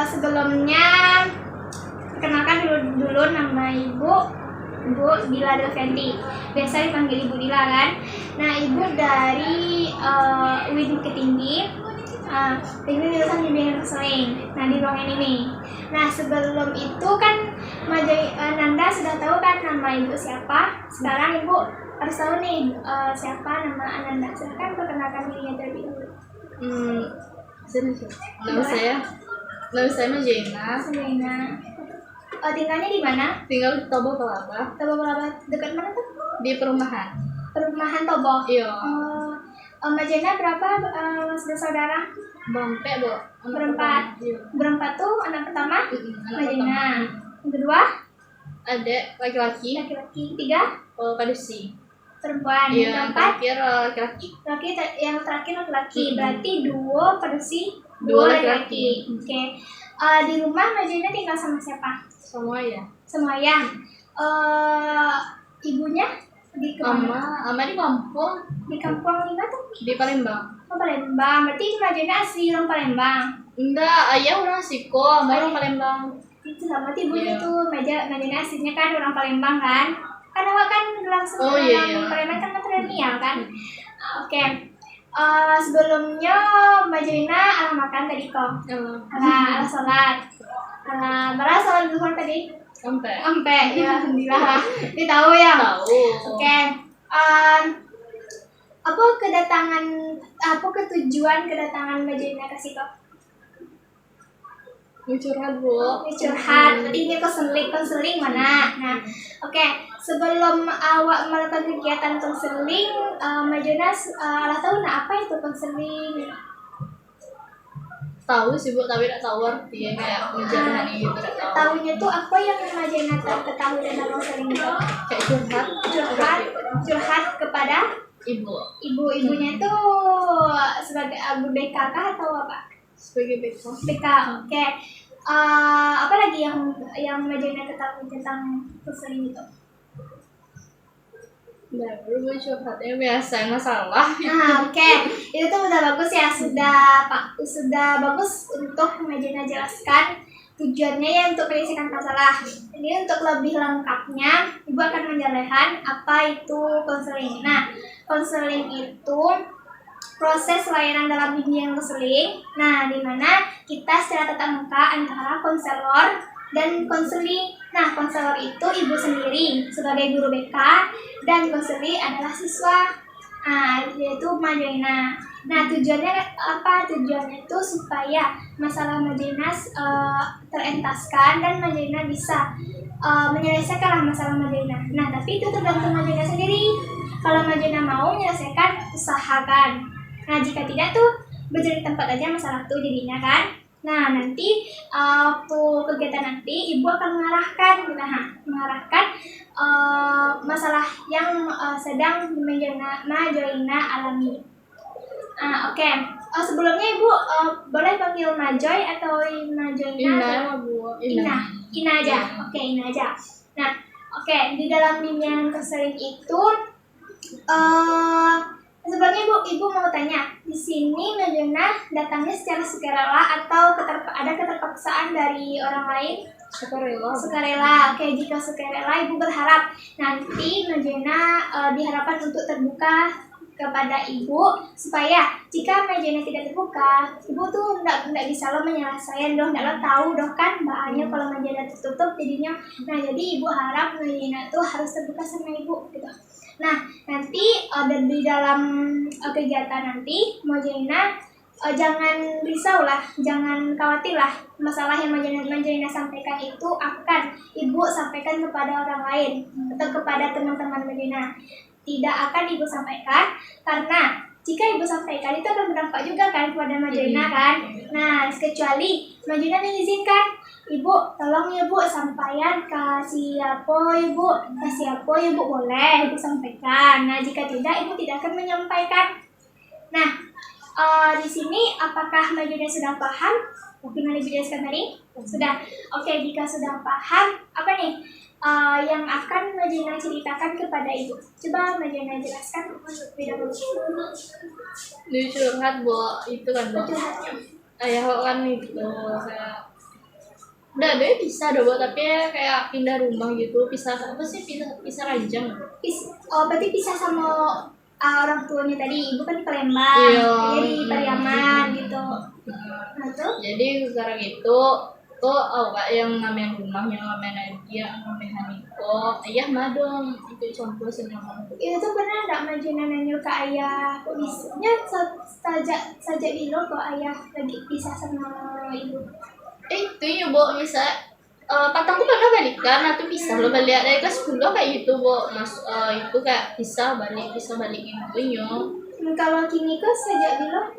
Sebelumnya perkenalkan dulu nama Ibu Dila Delfenti, biasa dipanggil Ibu Dila kan. Nah, Ibu dari UIN Bukit Tinggi, ini jurusan bimbingan konseling. Nah, di ruangan ini. Nah, sebelum itu kan Nanda sudah tahu kan nama Ibu siapa. Sekarang Ibu harus tahu nih siapa nama Ananda. Silakan perkenalkan dirinya terlebih dahulu. Nama saya Majena. Tinggalnya di mana? Tinggal di Tobo Kelapa. Tobo Kelapa, dekat mana tuh? Di perumahan. Perumahan Tobo. Iya. Majena berapa bersaudara? Berempat, Bu. Berempat. Iya. Berempat tuh anak pertama? Majena. Yang kedua? Adik laki-laki. Tiga? Padusi. Perempuan. Iya. Yang keempat? Terakhir laki-laki. Yang terakhir laki-laki. Berarti duo padusi. Dua laki-laki. Oke. Di rumah Majena tinggal sama siapa? Semua ya. Semua ya. Ibunya di kemana? Ama di kampung. Di kampung lima tuh? Di Palembang. Oh, Palembang. Berarti Majena asli orang Palembang. Enggak, ayah orang Siko, ama orang Palembang. Itu sama ibunya Iya. tuh. Majena aslinya kan orang Palembang kan? Kan awak kan langsung Iya. Palembang kan matrilineal kan? Oke. Sebelumnya Majena ala makan tadi kok. Ala sholat. Berapa sholat duhur tadi? Sampai ya, alhamdulillah. Dia tahu ya. Tahu. Oke. Apa ketujuan kedatangan Majena ke situ? Mau curhat, Bu. Curhat. Berarti ini konseling mana? Nah, oke. Sebelum awak melakukan kegiatan konseling, Majena tahu apa itu konseling? Tahu sih, Bu, tapi tidak tahu artinya kayak menjalani gitu, tidak tahu. Tahunya tuh apa yang Majena ketahui dalam konseling itu? Kayak Curhat kepada ibunya itu sebagai abu BK kah atau apa? sebagai beko. BK, oke. Apa lagi yang Majena ketahui tentang konseling itu? Baru curhatnya biasa masalah. Oke. Itu tuh udah bagus ya, sudah bagus untuk Majena jelaskan tujuannya ya untuk menyelesaikan masalah. Ini untuk lebih lengkapnya, Ibu akan menjelaskan apa itu konseling. Nah, konseling itu proses layanan dalam bimbingan konseling. Nah, di mana kita secara tatap muka antara konselor dan konseling. Nah, konselor itu ibu sendiri sebagai guru BK dan konseli adalah siswa, yaitu Majena. Nah, tujuannya apa? Tujuannya itu supaya masalah Majena terentaskan dan Majena bisa menyelesaikan masalah Majena. Nah, tapi itu tergantung Majena sendiri. Kalau Majena mau menyelesaikan, usahakan. Nah, jika tidak tuh berjalan tempat aja masalah tuh jadinya kan. Nah, nanti waktu kegiatan nanti Ibu akan mengarahkan masalah yang sedang Majena alami. Oke. Sebelumnya Ibu boleh panggil Majoy atau Majoyna? Ina aja. Oke, Ina aja. Nah, oke, di dalam bimbingan konseling itu sebelumnya Ibu mau tanya, di sini Majena datangnya secara sukarela atau ada keterpaksaan dari orang lain? Sukarela. Oke, jika sukarela Ibu berharap nanti Majena diharapkan untuk terbuka kepada Ibu supaya jika Majena tidak terbuka, Ibu tuh enggak bisa lo menyelesaikan enggak lo tahu kan bahaya kalau Majena tertutup jadinya. Nah, jadi Ibu harap Majena tuh harus terbuka sama Ibu gitu. Nah, nanti di dalam kegiatan nanti Majena jangan risau lah, jangan khawatir lah. Masalah yang Majena sampaikan itu akan Ibu sampaikan kepada orang lain atau kepada teman-teman Majena. Tidak akan Ibu sampaikan karena jika Ibu sampaikan itu akan berdampak juga kan kepada Majena kan. Nah, kecuali Majena mengizinkan Ibu, tolong ya Bu, sampaikan ke siapa Ibu, ke siapa Ibu boleh Ibu sampaikan. Nah, jika tidak, Ibu tidak akan menyampaikan. Nah, di sini apakah Mbak Juna sudah paham? Mungkin yang dijelaskan tadi? Sudah. Oke, jika sudah paham, apa nih yang akan Mbak Juna ceritakan kepada Ibu? Coba Mbak Juna jelaskan lebih dahulu. Dia curhat bu, itu kan bu. Curhatnya. Ayah kan itu kayak udah dia pisah dong bu, tapi kayak pindah rumah gitu, pisah apa sih, pisah ranjang. Berarti pisah sama orang tuanya tadi. Ibu kan di Palembang, Iya. dia di Pariaman gitu. Nah tuh, Jadi sekarang itu tuh awak yang ngamen rumah, yang ngamen dia, ngamen Haniko, ayah madong itu campur senang. itu tuh pernah nggak Mbak Juna nanya ke ayah? Kok bisanya sajak bilang kok ayah lagi pisah sama ibu? Itu ya bu, misal patang tuh pernah balikan, nah tuh pisah lo balik dari kelas 10 kayak gitu bu, itu kayak pisah balik intinya. Kalau kini kok sajak bilang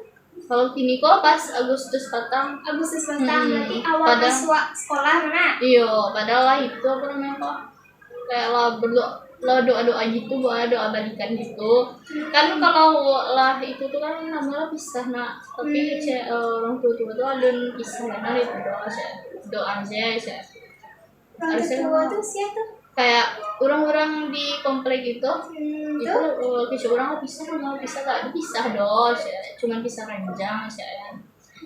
Kalau kini kok pas Agustus patang. Agustus batang, berarti awal Pada- siswa sekolah mana? Iya, padahal lah itu apa namanya kok kayak lah doa gitu, doa balikan gitu. Kan kalau lah itu tuh kan namanya pisah nak, tapi orang tua tuh ada pisah kan itu doa aja. Orang Harusnya tua tuh siapa tuh? kayak orang-orang di komplek itu itu Tuh kisah orang mau pisah gak ada pisah dos ya, cuman pisah ranjang ya.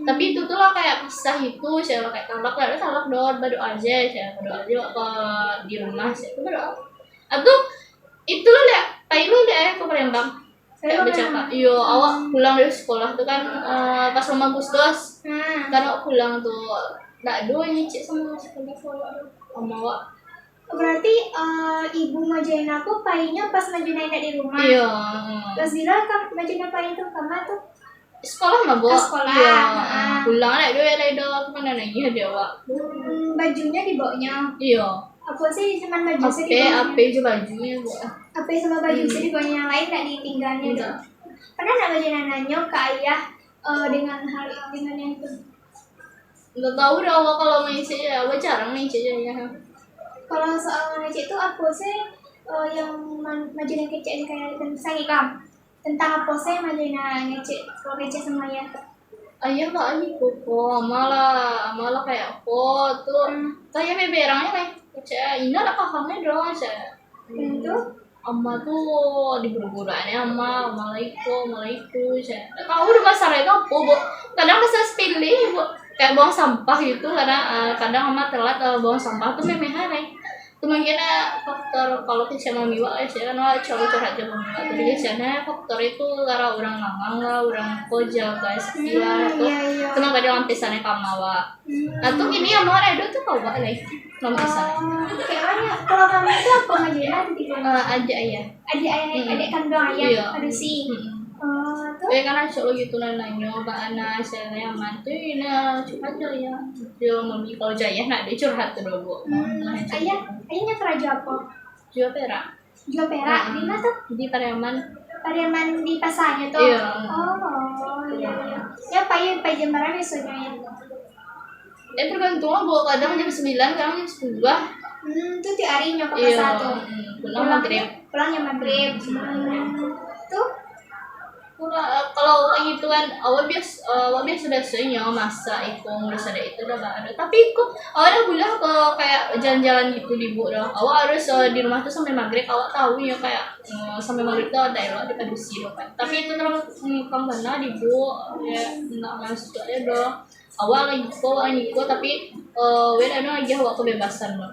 Tapi itu tuh lah kayak pisah itu saya kayak talak dor berdoa aja saya berdoa aja ke di rumah saya itu berdoa atau itu lo lihat kayak lo lihat ke Palembang kayak bercakap iyo awak pulang dari sekolah tuh kan pas lama Agustus Nah, kan awak pulang tuh nggak ada nyicik sama sekolah sama awak. berarti ibu majain aku paynya pas majain ada di rumah. Iya. Terus bilang kan majain payin tuh kamar tuh. Sekolah mah bu. Sekolah. Iya. Ah. Pulang lah do kemana lagi dia awak. Bajunya dibawanya. Iya. Apa sih cuman baju sih Ape dibawanya? aja bajunya bu. Apa sama baju sih dibawanya yang lain nggak ditinggalnya Iya. tuh? Pernah nggak majain nanya ke ayah dengan yang itu? Nggak tahu dah awak kalau main sih ya, awak jarang main sih ya. Kalau soal ngecek itu apa sih yang majalah kecek kayak tentang ikam? Tentang apa sih majalah ngecek kalau ngecek sama ayah? Ayah nggak aja kok, malah kayak apa tuh kayak beberangnya kayak cek ini ada pahamnya doang cek. Itu Amma tuh di buru-buruannya malah itu cek. Tahu udah masalah itu apa bu? Kadang masa sepele bu, kayak buang sampah gitu karena kadang ama telat buang sampah tuh memang nih. Itu mungkin faktor kalau kita mau miwa ya kan coba curhat aja miwa. Tapi biasanya faktor itu karena orang lamang lah, orang koja guys sekian tuh. iya. Kenapa dia lampisannya kamawa? Nah tuh ini yang mau ada tuh kau bawa lagi lampisannya. Kayak mana? Kalau kamu itu apa majalah gitu? Aja ya. Adik kandung ayah, Iya. aduh sih. Tuh Ya kan aja lo gitu nanya anak saya yang mantu ini curhat aja ya. Dia mami kalau jaya nak dia curhat tuh dulu. ayahnya kerja apa? Jual perak Jual perak di mana tuh? di Pariaman. Pariaman di pasarnya tuh. Iya. Oh iya. Ya pakai jembaran biasanya ya. Tergantung lah bu, kadang jam 9, kadang jam 10. Tuh tiap hari nyokap Iya. pasar tuh. Pulang maghrib. Pulangnya maghrib. Tuh Kalau gitu kan awal biasa masa itu ngurus ada itu udah gak ada, tapi kok awalnya bilang ke kayak jalan-jalan gitu di bu dah awal harus di rumah tuh sampai maghrib awal tahu ya kayak sampai maghrib tuh ada lo di padusi kan, tapi itu terus kamu mana di bu ya nggak masuk aja dong awal lagi tapi ada lagi awal kebebasan loh.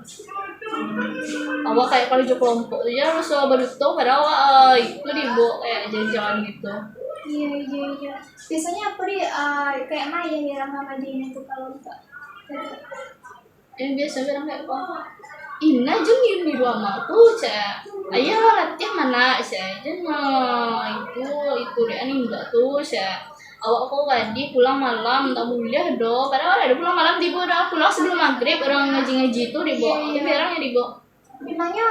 Awal kayak kalau jauh kelompok aja harus beruntung padahal itu di bu kayak jalan-jalan gitu. iya. Biasanya apa deh kayak Maya ya sama Dina tuh kalau enggak. Yang biasa bilang kayak apa? Ina jeng di dua tuh cak. Ayah latihan mana cak? Jeng itu dia nih enggak tuh cak. Awak kok tadi pulang malam tak boleh do. Padahal ada pulang malam di udah pulang sebelum maghrib orang ngaji itu di bawah. Itu biarangnya di bawah. Memangnya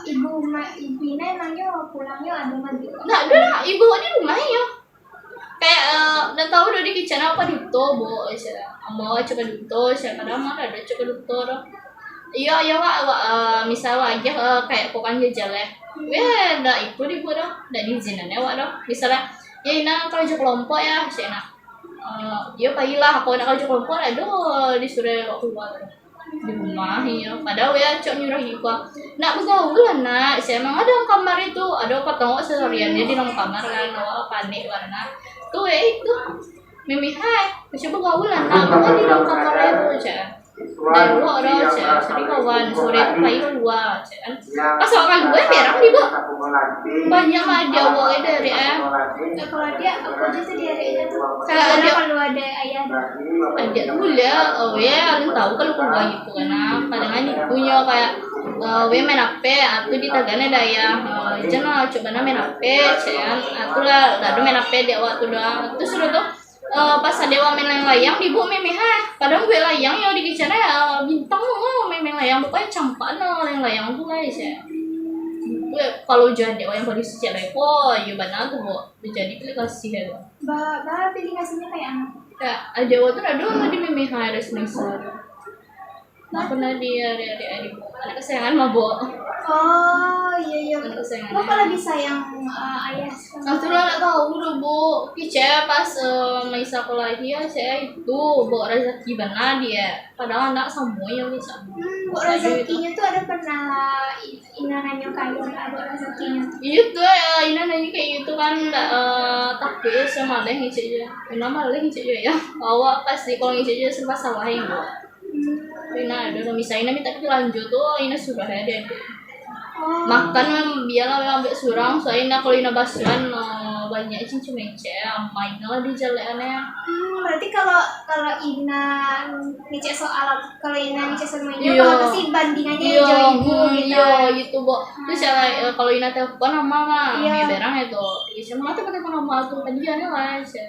ibu Ina emangnya pulangnya ada maghrib? Nggak ada ibu di rumah ya. Kayak nggak tahu udah di kitchen apa duto bo saya mau coba duto saya kadang mana ada coba duto dong iya iya misal aja kayak pokan jajal ya nggak itu di bu dong nggak diizinin ya dong misalnya ya ina kalau kelompok ya saya nak ya pagilah aku nak kalau kelompok aduh disuruh keluar di rumah ya padahal ya cok nyuruh gitu nak bergaul nak saya emang ada dalam kamar itu ada ketemu seharian dia di dalam kamar kan awal panik karena tuh ya itu mimi hai coba bergaul nak mau di dalam kamar itu cak dari luar ada cak sering kawan sore itu main keluar cak pas awal gue merah nih bu banyak lah dia awalnya dari kalau dia aku aja tuh dia tuh kayak ada kalau ada ayah ada dulu ya ya kalian tahu kalau keluar gitu karena kadang punya kayak we main HP atau di tagana daya jangan coba main HP cian aku lah ada main HP dia waktu doang terus sudah tuh pas ada main layang di bu meme padahal gue layang ya di kicara ya bintang main layang pokoknya campak layang tuh guys ya kalau jadi yang kondisi cewek ya benar tuh bu jadi pilih kasih ya bah pilih kasihnya kayak anak ya ada waktu ada di meme harus misal nah pernah dia anak kesayangan mah bo oh iya anak kesayangan lo kalau lebih sayang ayah aku nggak tahu udah bu kice pas main sekolah dia saya itu bawa rezeki benar dia padahal anak semuanya bisa bu rezekinya tuh ada pernah ina nanya kayu ada rezekinya itu ya ina nanya kayak gitu kan tapi sama deh ngisi aja nama lagi ngisi aja ya awak pasti kalau ngisi aja serba salahin bu Ina ada misalnya minta kita lanjut tuh Ina sudah ya dia makan biarlah ambil surang soalnya kalau Ina basuhan banyak sih cuma main lah di jalannya berarti kalau Ina ngecek soal kalau Ina ngecek soal mainnya apa sih bandingannya jauh ibu gitu gitu bu terus ya kalau Ina telepon sama mah berang itu ya sama tuh pakai nama tuh kajiannya lah sih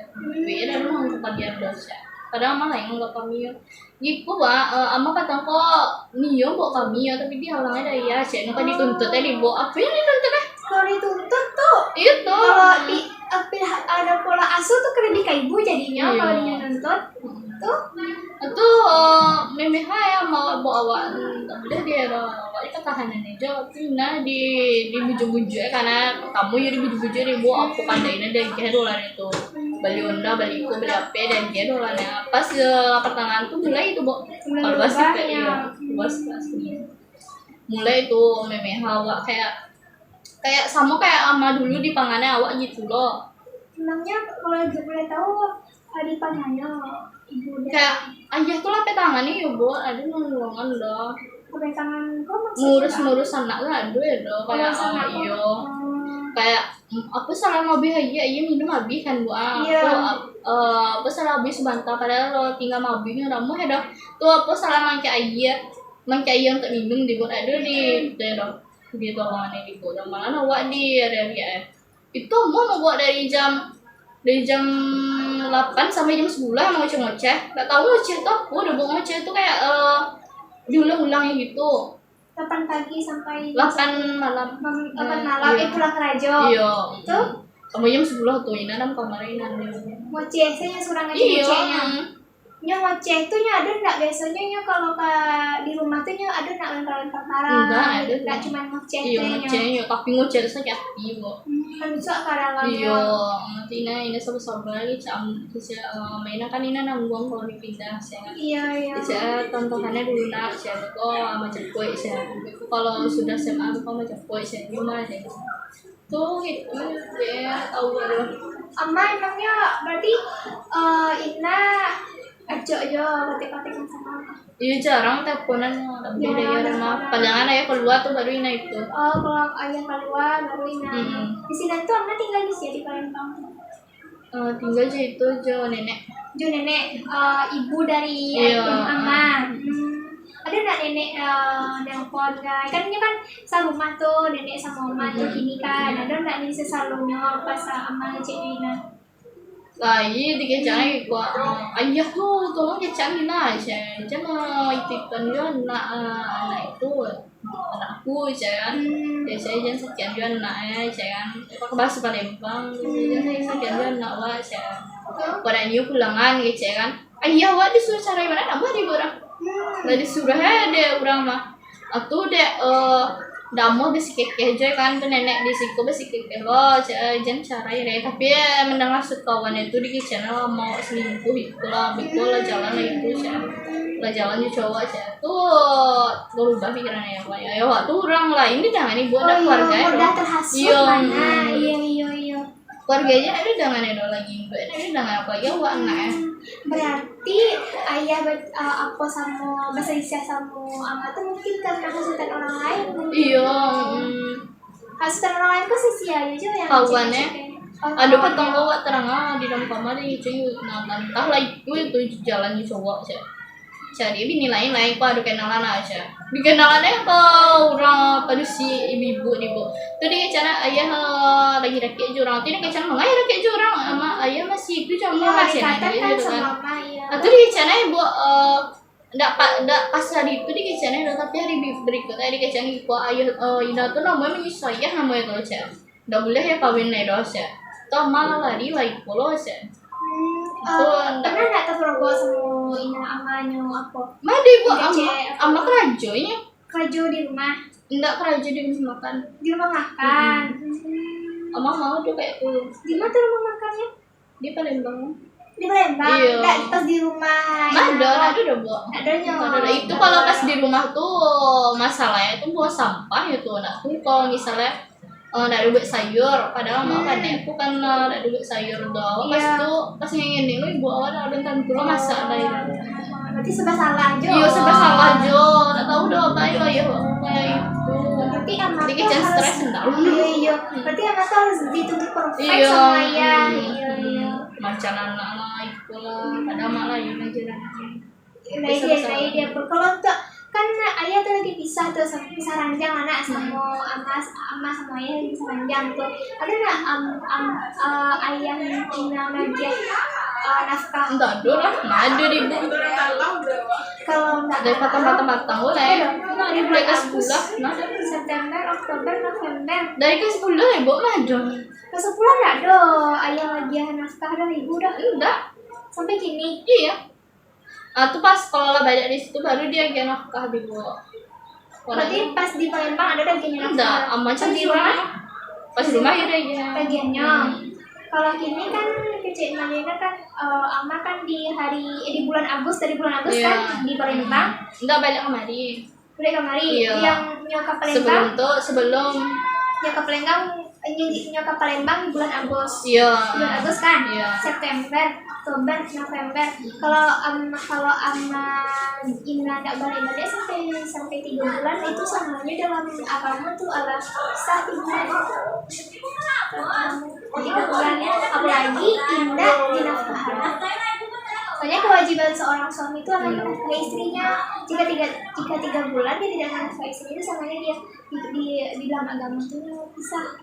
beda dong untuk kajian dosa kadang malah yang nggak kami gitu pak ama kata kok niyo bawa kami ya tapi dia halangnya dari ya sih nuka dituntut ya dibawa apa yang dituntut kalau dituntut tuh itu kalau di ada pola asuh tuh kena dikaibu jadinya kalau dia nuntut tuh itu meme ya mau bawa udah dia awalnya ketahanan aja Tina di buju-buju ya karena kamu ya di buju-buju dibawa aku kandain ada dolar itu beli Honda, beli Iko, beli AP dan dia dolarnya pas pertengahan tuh mulai itu kalau pasti kayak mulai itu meme hawa kayak sama kayak ama dulu di pangannya awak gitu loh namanya kalau boleh tahu di pangannya ibu kayak ayah tuh lapet tangannya ya bu ada nolongan loh lapet tangan kok maksudnya ngurus anak lah aduh ya doh kayak iyo kayak aku salah ngobi aja iya minum habis kan bu aku salah habis sebentar padahal lo tinggal mabinya kamu ya dah tuh aku salah mangke aja untuk minum dibuat ada di daerah di tolongan ini bu dan malah nawak di area itu mau buat dari jam 8 sampai jam 10 emang ngoceh nggak tahu ngoceh tuh aku udah buat ngoceh tuh kayak diulang-ulangnya gitu 8 pagi sampai 8 malam pulang ke Rajo iya tuh sampai jam 10 tuh ini dalam kamar ini ngoceh saya surang aja ngocehnya ngoceh tuh ada nggak biasanya kalau di rumah tuh ada nggak lempar-lempar parah nggak cuma ngoceh ngoceh tapi ngoceh sakit hati bu kan bisa karang iya Tina ini sabar lagi bisa mainan kan ini nanggung kalau dipindah saya bisa tontonannya dulu nak saya kok sama cepoi saya kalau sudah SMA aku sama cepoi saya gimana deh tuh itu ya tahu baru ama emangnya berarti Ina aja batik-batik sama apa? Iya jarang teleponan lebih dari rumah. Padahal ayah keluar tuh baru Ina itu. Oh kalau ayah keluar baru Ina. Di sini tuh Anda tinggal di sini di Palembang. Tinggal aja itu jo nenek. Ibu dari Ama. Ada nggak nenek nelpon kan? Kan ini kan serumah tuh nenek sama Oma tuh gini kan. Ada nggak nih sesalurnya pas Ama ngecek Ina? Lagi dikecangin gua ayah tuh tolong kecangin aja jangan itipan juga anak itu anakku jangan biasanya jangan sekian juga anaknya jangan apa bahasa Palembang jangan sekian juga anak wah jangan pada new pulangan gitu kan ayah wah disuruh cara gimana nama di orang nggak disuruh ada orang mah atau deh damo besi keke aja kan tuh nenek di situ besi keke lo jangan cara ya tapi ya mendengar kawan itu di channel mau selingkuh itulah betul lah jalan lah itu lah jalan di cowok aja tuh berubah pikirannya ya pak ya waktu orang lah ini jangan ibu ada keluarga udah terhasut mana iya keluarganya ada dengan itu lagi mbak ini dengan apa ya wah anaknya berarti ayah apa sama bahasa Indonesia sama ama tuh mungkin karena hasutan orang lain iya hasutan orang lain kok sih ayah juga yang kawannya aduh petang bawa terang di dalam kamar ini cuy entah lah itu jalan di cowok sih jadi ini lain kok ada kenalan aja di kenalannya ke orang pada si ibu itu dia cara ayah lagi rakyat jurang itu dia cara mengayak rakyat jurang sama ayah masih itu cuma masih aja gitu kan itu dia cara ibu ndak pas hari itu di kecana tapi hari berikutnya di kecana ibu ayah ina tuh namanya menyusahkan namanya tuh aja ndak boleh ya kawin nih dosa toh malah lari lagi pulau aja pernah nggak terpergok sama ina amanya apa mana ibu ama kerajonya kerja di rumah enggak kerajo di rumah makan di rumah makan ama mau tuh kayak tuh di mana tuh rumah makannya di Palembang di Palembang iya. nggak pas di rumah ada udah bu adanya itu kalau pas di rumah tuh masalahnya itu buang sampah itu nah tuh kalau misalnya nggak ada duit sayur padahal mau kan aku kan nggak ada duit sayur doang pas ngingin lu ibu awal ada tentu lo masak dari berarti serba salah Jo iya serba salah Jo nggak tahu udah apa ya kayak itu berarti amat jadi kita stres enggak iya berarti amat harus dituntut perfect sama ayah iya macam anak lah itu lah padahal malah ya nah dia kalau tuh kan ayah tuh lagi pisah tuh sama pisah ranjang anak sama ama sama ayah lagi pisah ranjang tuh ada nggak ayah yang nama dia nafkah enggak ada lah nggak ada ibu kalau nggak dari matang boleh dari ke sekolah nggak ada September Oktober November dari ke sekolah ibu nggak ada ke sekolah nggak ada ayah lagi nafkah dari ibu dah enggak sampai kini iya tuh pas kalau banyak di situ baru dia gak nafkah di bawah. Berarti pas di Palembang ada bagiannya nafkah? Enggak, macam di rumah. Pas di rumah ya dia. Bagiannya. Kalau kini kan kecil Malena kan ama kan di bulan Agustus kan di Palembang. Enggak balik kemari. Balik kemari. Iya. Yang nyokap Palembang. Sebelum nyokap Palembang di bulan Agustus. Iya. Bulan Agustus kan? Iya. September, Oktober, November. Kalau ama Ina nggak balik sampai 3 bulan itu semuanya dalam agama tuh adalah sah 3 bulan. 3 bulan apalagi Indah dinafkahi. Soalnya kewajiban seorang suami itu akan menafkahi istrinya. Jika 3 bulan dia tidak menafkahi istrinya, samanya dia di dalam agama itu pisah.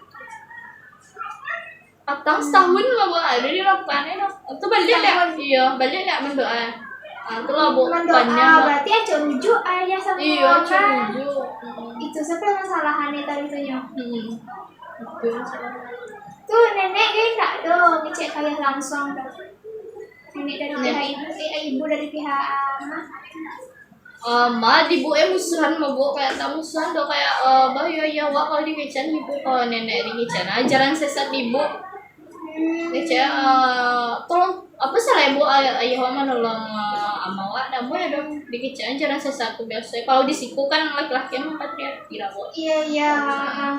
Atau setahun lah bu ada di lapangan itu balik ya iya balik ya mendoa itu lah bu banyak berarti aja rujuk ayah sama iya kan rujuk itu sebenarnya masalahannya tadi tuh itu tuh nenek dia enggak dong ngecek kayak langsung nenek dari pihak ibu dari pihak ma di bu musuhan ma bu kayak tak musuhan do kayak bah ya wah kalau di kican ibu kalau nenek di kican ajaran sesat ibu Kece, tolong apa salah ibu ayah mama nolong amawa, namun ya dong dikecil aja rasa satu biasa. Kalau di siku kan laki-laki emang patriarki lah bu. Iya.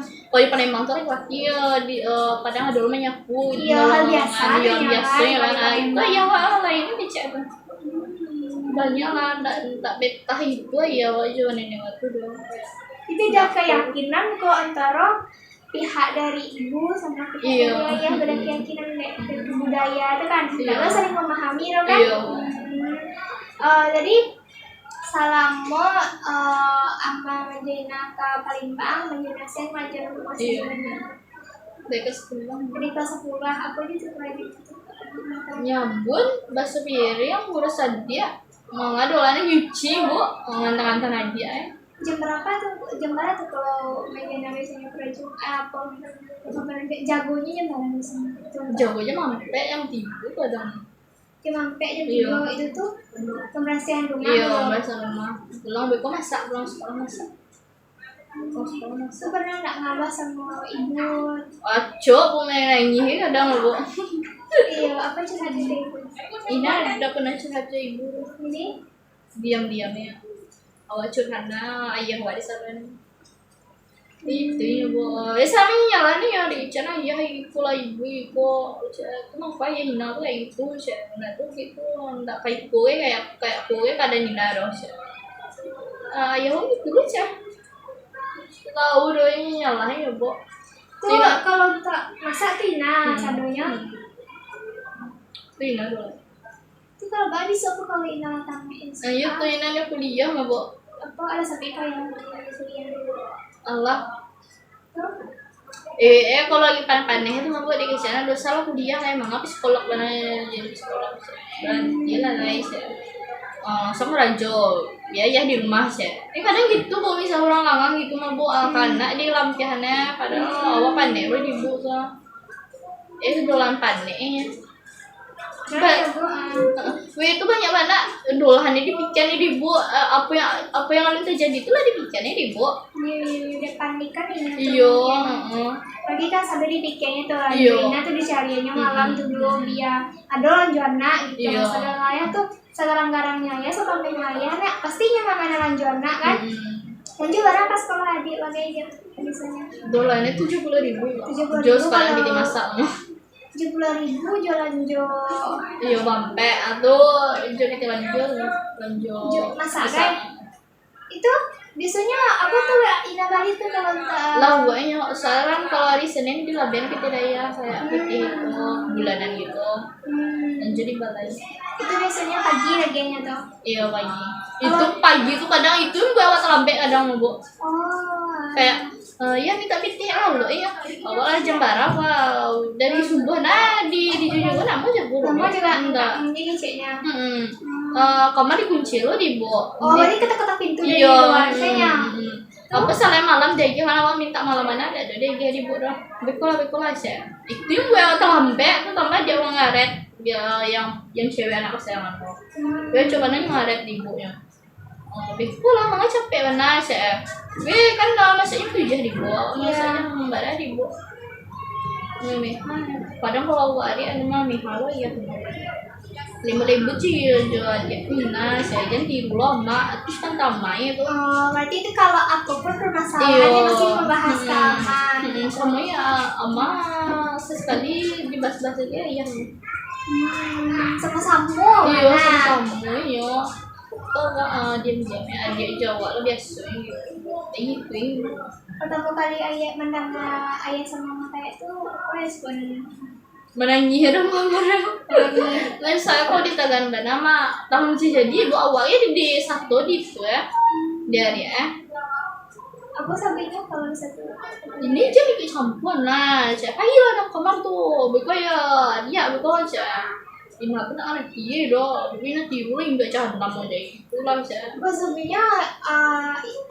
Kalau di Palembang tuh laki-laki di padang ada rumahnya aku. Iya hal biasa. Iya biasa ya kan. Itu ya wah lainnya kecil apa? Banyak lah, tak betah itu ya wajah nenek waktu dong. Itu udah keyakinan kok antara pihak dari ibu sama pihak dari ayah beda keyakinan dari budaya itu kan kita sering memahami loh kan jadi selama ama menjadi ke Palembang menjadi nasihat ngajar masih dari kelas 10 dari kelas 10 aku juga pernah gitu Nyabun bakso piring ngurus dia mau ngadolannya nyuci bu ngantar-ngantar aja ya. Jam berapa tuh kalau Megana biasanya kerja apa jagonya jam berapa biasanya? Jagonya mampe yang tidur kadang. Jam sampai jam Iya. 3 itu tuh pembersihan rumah. Iya, gitu. bahasa rumah. Pulang beko masak, pulang sekolah masak. Pulang sekolah Aku masak. pernah nggak ngabah sama ibu. Aco, pemain nangis kadang bu. Iya, apa curhat dari ibu? Ina ada pernah curhat ke ibu. Ini Diam-diamnya. Awak curhatnya ayah wadi saran. Itu ya bu. Sama nyala nih ya di channel ayah itu lah ibu itu. Kenapa ya Ina tuh kayak gitu? Nah tuh gitu. Nggak kayak kue kayak kue kadang Ina doh. Ya gitu dulu sih. Tahu doh ini nyalahin ya bu. tuh Tina. kalau tak masak Tina sadonya. Tina dulu. Itu kalau habis aku kalau Ina tanyain Nah iya tuh Ina kuliah nggak bu? apa ada sampai yang kuliah dulu. Allah. Tuh, Kalau lagi panen-panen itu mah buat di sana dosa lo kuliah kayak emang apa psikolog mana jadi psikolog berarti lah guys ya. Langsung rajo ya di rumah sih. Kadang gitu kalau misal orang langang gitu mah bu karena di lampiannya padahal awak panen lo dibu tuh. Dolan panen. Wih itu banyak banget dolahannya dipikannya dibu apa yang lalu terjadi itulah dipikannya dibu. di depan nikah Ina tuh. Iya. Lagi kan sampai dipikirnya tuh Iya. Ina tuh dicariannya malam tuh dulu dia ada lanjuana gitu. Iya. Saudara ayah tuh sekarang-garangnya ya sampai ayah nek pastinya makanan lanjuana kan. Dan juga barang pas sekolah adik lagi aja biasanya. Dolarnya 70.000. 70.000 Jo sekarang kalau- di masaknya. 70.000 jualan jo Iya bampe atau jo kita lanjut. masak kan. Itu biasanya aku tuh Ina kali tuh kalau tak Lah guanya sekarang kalau hari Senin di Labian kita daya kayak putih itu bulanan gitu. Lanjut di balai. itu biasanya pagi lagiannya tuh. Iya pagi. Itu pagi tuh kadang itu bawa lambe kadang bu. Kayak ya minta pitih loh iya. Awalnya jam berapa dari subuh di jujur namun jam Kamu juga enggak. ini ceknya. Kamar dikunci lo di bu. Oh, berarti ketok-ketok pintu dari Iya. luar saya. Apa salah malam deh gimana minta malam mana ada deh dia di bu dah. Bekola aja. Itu yang gue terlambat tuh tambah dia mau ngaret dia yang cewek anak kesayangan lo. Gue coba nanya ngaret di ibunya. Bekola mangga capek mana saya. Gue kan dalam masanya 7 ribu, masanya membara ribu. Nih, kadang kalau gue ada mah halo ya. 5.000 sih jual dia Mina saya jadi di lama terus kan tamai itu. Oh, berarti itu kalau aku pun permasalahannya masih membahas keamanan. Sama ya ama sesekali dibahas-bahas aja ya. Sama sampo. Iya sama ya. Kalau diam-diamnya adik Jawa lo biasa gitu. Itu. Pertama kali ayah mendengar ayah sama mama kayak itu respon Menangis dong marah. Lain saya kalau di Taganban nama tahun sih jadi bu awalnya di satu di itu ya dari aku sampainya kalau satu ini aja nih campur lah cak ayo anak kamar tuh betul ya dia betul aja ini apa nak anak dia doh ini nanti dulu enggak jangan nama aja itu lah cak aku sampainya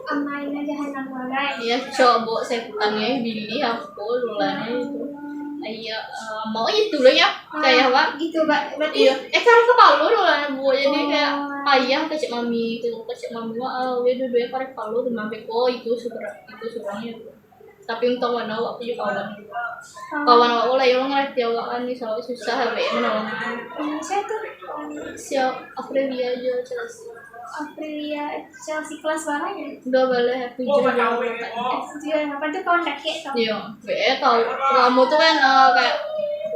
amain aja hanam warai. ya coba setannya Billy aku duluan itu iya mau itu loh ya kayak apa gitu berarti iya karena kepala duluan bu jadi kayak ayah kecil mami wah dua karek palu tuh mami itu surangnya tapi untuk mana aku juga kawan aku lah yang ngerti awak kan misalnya susah habis menolong saya tuh siap Aprilia aja Chelsea kelas berapa ya? udah boleh aku Apa tuh kawan kakek tau? iya tahu kamu tuh kan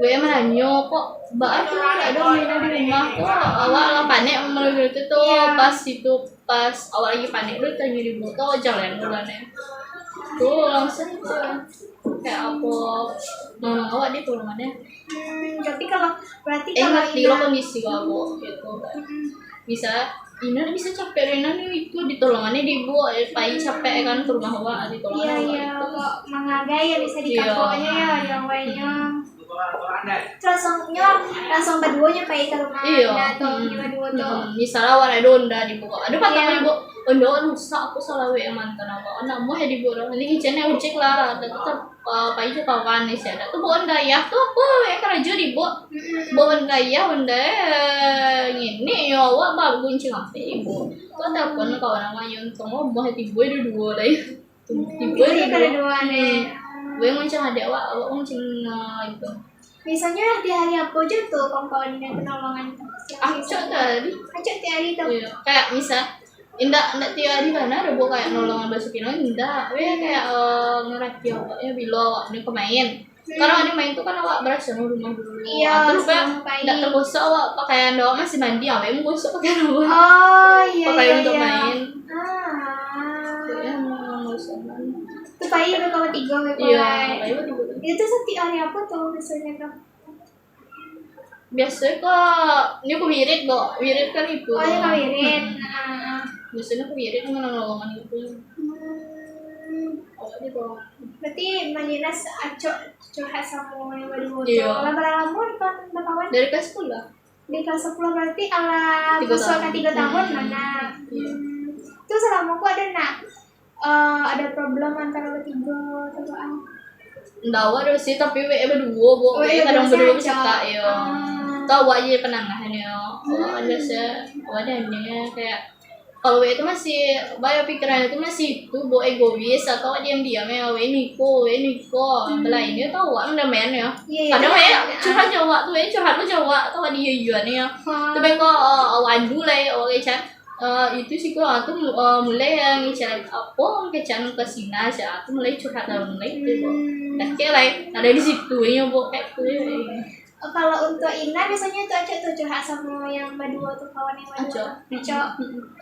kayak menanyo kok mbak aku ada mainan di rumah kok awal panik melalui itu tuh pas awal lagi panik lu tanya di motor jalan bulannya tuh langsung kayak aku ngomong awak di perumahannya Tapi kalau berarti kalau ngerti lo kondisi aku gitu bisa bisa capek Rina nih itu ditolongannya di ibu pai capek kan ke rumah awak ditolongan iya kok menghargai ya bisa dikapoknya ya yang lainnya langsung berdua nyampe ke rumah Iya. Anda tuh berdua tuh. Misalnya warna donda dibuka. Ada patah Iya. ibu. Ondo rusak aku salah yang mantan apa. Anak mau ya dibuka. Ini kitchennya ucik lah. Dan tetap apa itu kawan nih saya. Tuh bawa daya tuh aku ya kerja di bawa daya benda ini ya awak baru kuncing apa ibu. Tuh telepon kawan namanya untuk mau bawa tiba itu dua lah ya. Tiba Iya itu ada dua. dua nih. Gue nguncing ada awak nguncing itu. Biasanya di hari apa aja tuh kawan-kawan yang penolongan tuh? Acok tadi. Acok di hari tuh. Iya, kayak misal indah tiap hari mana ada buat kayak nolongan basukin indah, kayak ngerti awaknya bila awak ini pemain. Karena ini main tuh kan awak berasa rumah dulu. Iya, Terus kayak sebelum main. tidak tergosok awak pakaian awak masih mandi, awak mau gosok pakaian awak. Oh iya Pakaian iya untuk iya. main. Ah. Ya mau gosok. Tuh pakai kawan tiga Iya, pakai. kayak gitu. Itu setiap hari apa tuh biasanya kak? Biasanya kok ini aku wirid kok, wirid kan itu. Oh ya kawirin. Biasanya aku wirid dengan nolongan itu. Awak di bawah. Berarti Manjinas acok curhat sama yang baru Iya. bocor. Lah berapa kan kawan? Dari kelas 10. Di kelas 10 berarti ala 3 bosok tahun. 3 tahun mana? Iya. Itu selama aku ada nak ada problem antara bertiga atau apa? Nggak ada sih, tapi berdua, Oh, iya, kadang berdua berdua saja. cakap ya. Tahu aja penangahan ya. Ada sih, ada nih kayak kalau itu masih banyak pikiran itu masih itu bo egois atau diam-diam ya, Niko, belah ini tahu anda main ya. Iya, Kadang iya. curhat Jawa tuh, curhat lu Jawa tahu dia juga nih ya. Tapi kok wandu lah ya, itu sih kok aku mulai yang ngicarin apa kecan ke sini sih, aku mulai curhat dalam mulai itu kok. Dan kayak like ada di situ ya bu kayak tuh ya. Kalau untuk Ina biasanya tuh acok tuh curhat sama yang berdua tuh kawan yang berdua. Acok.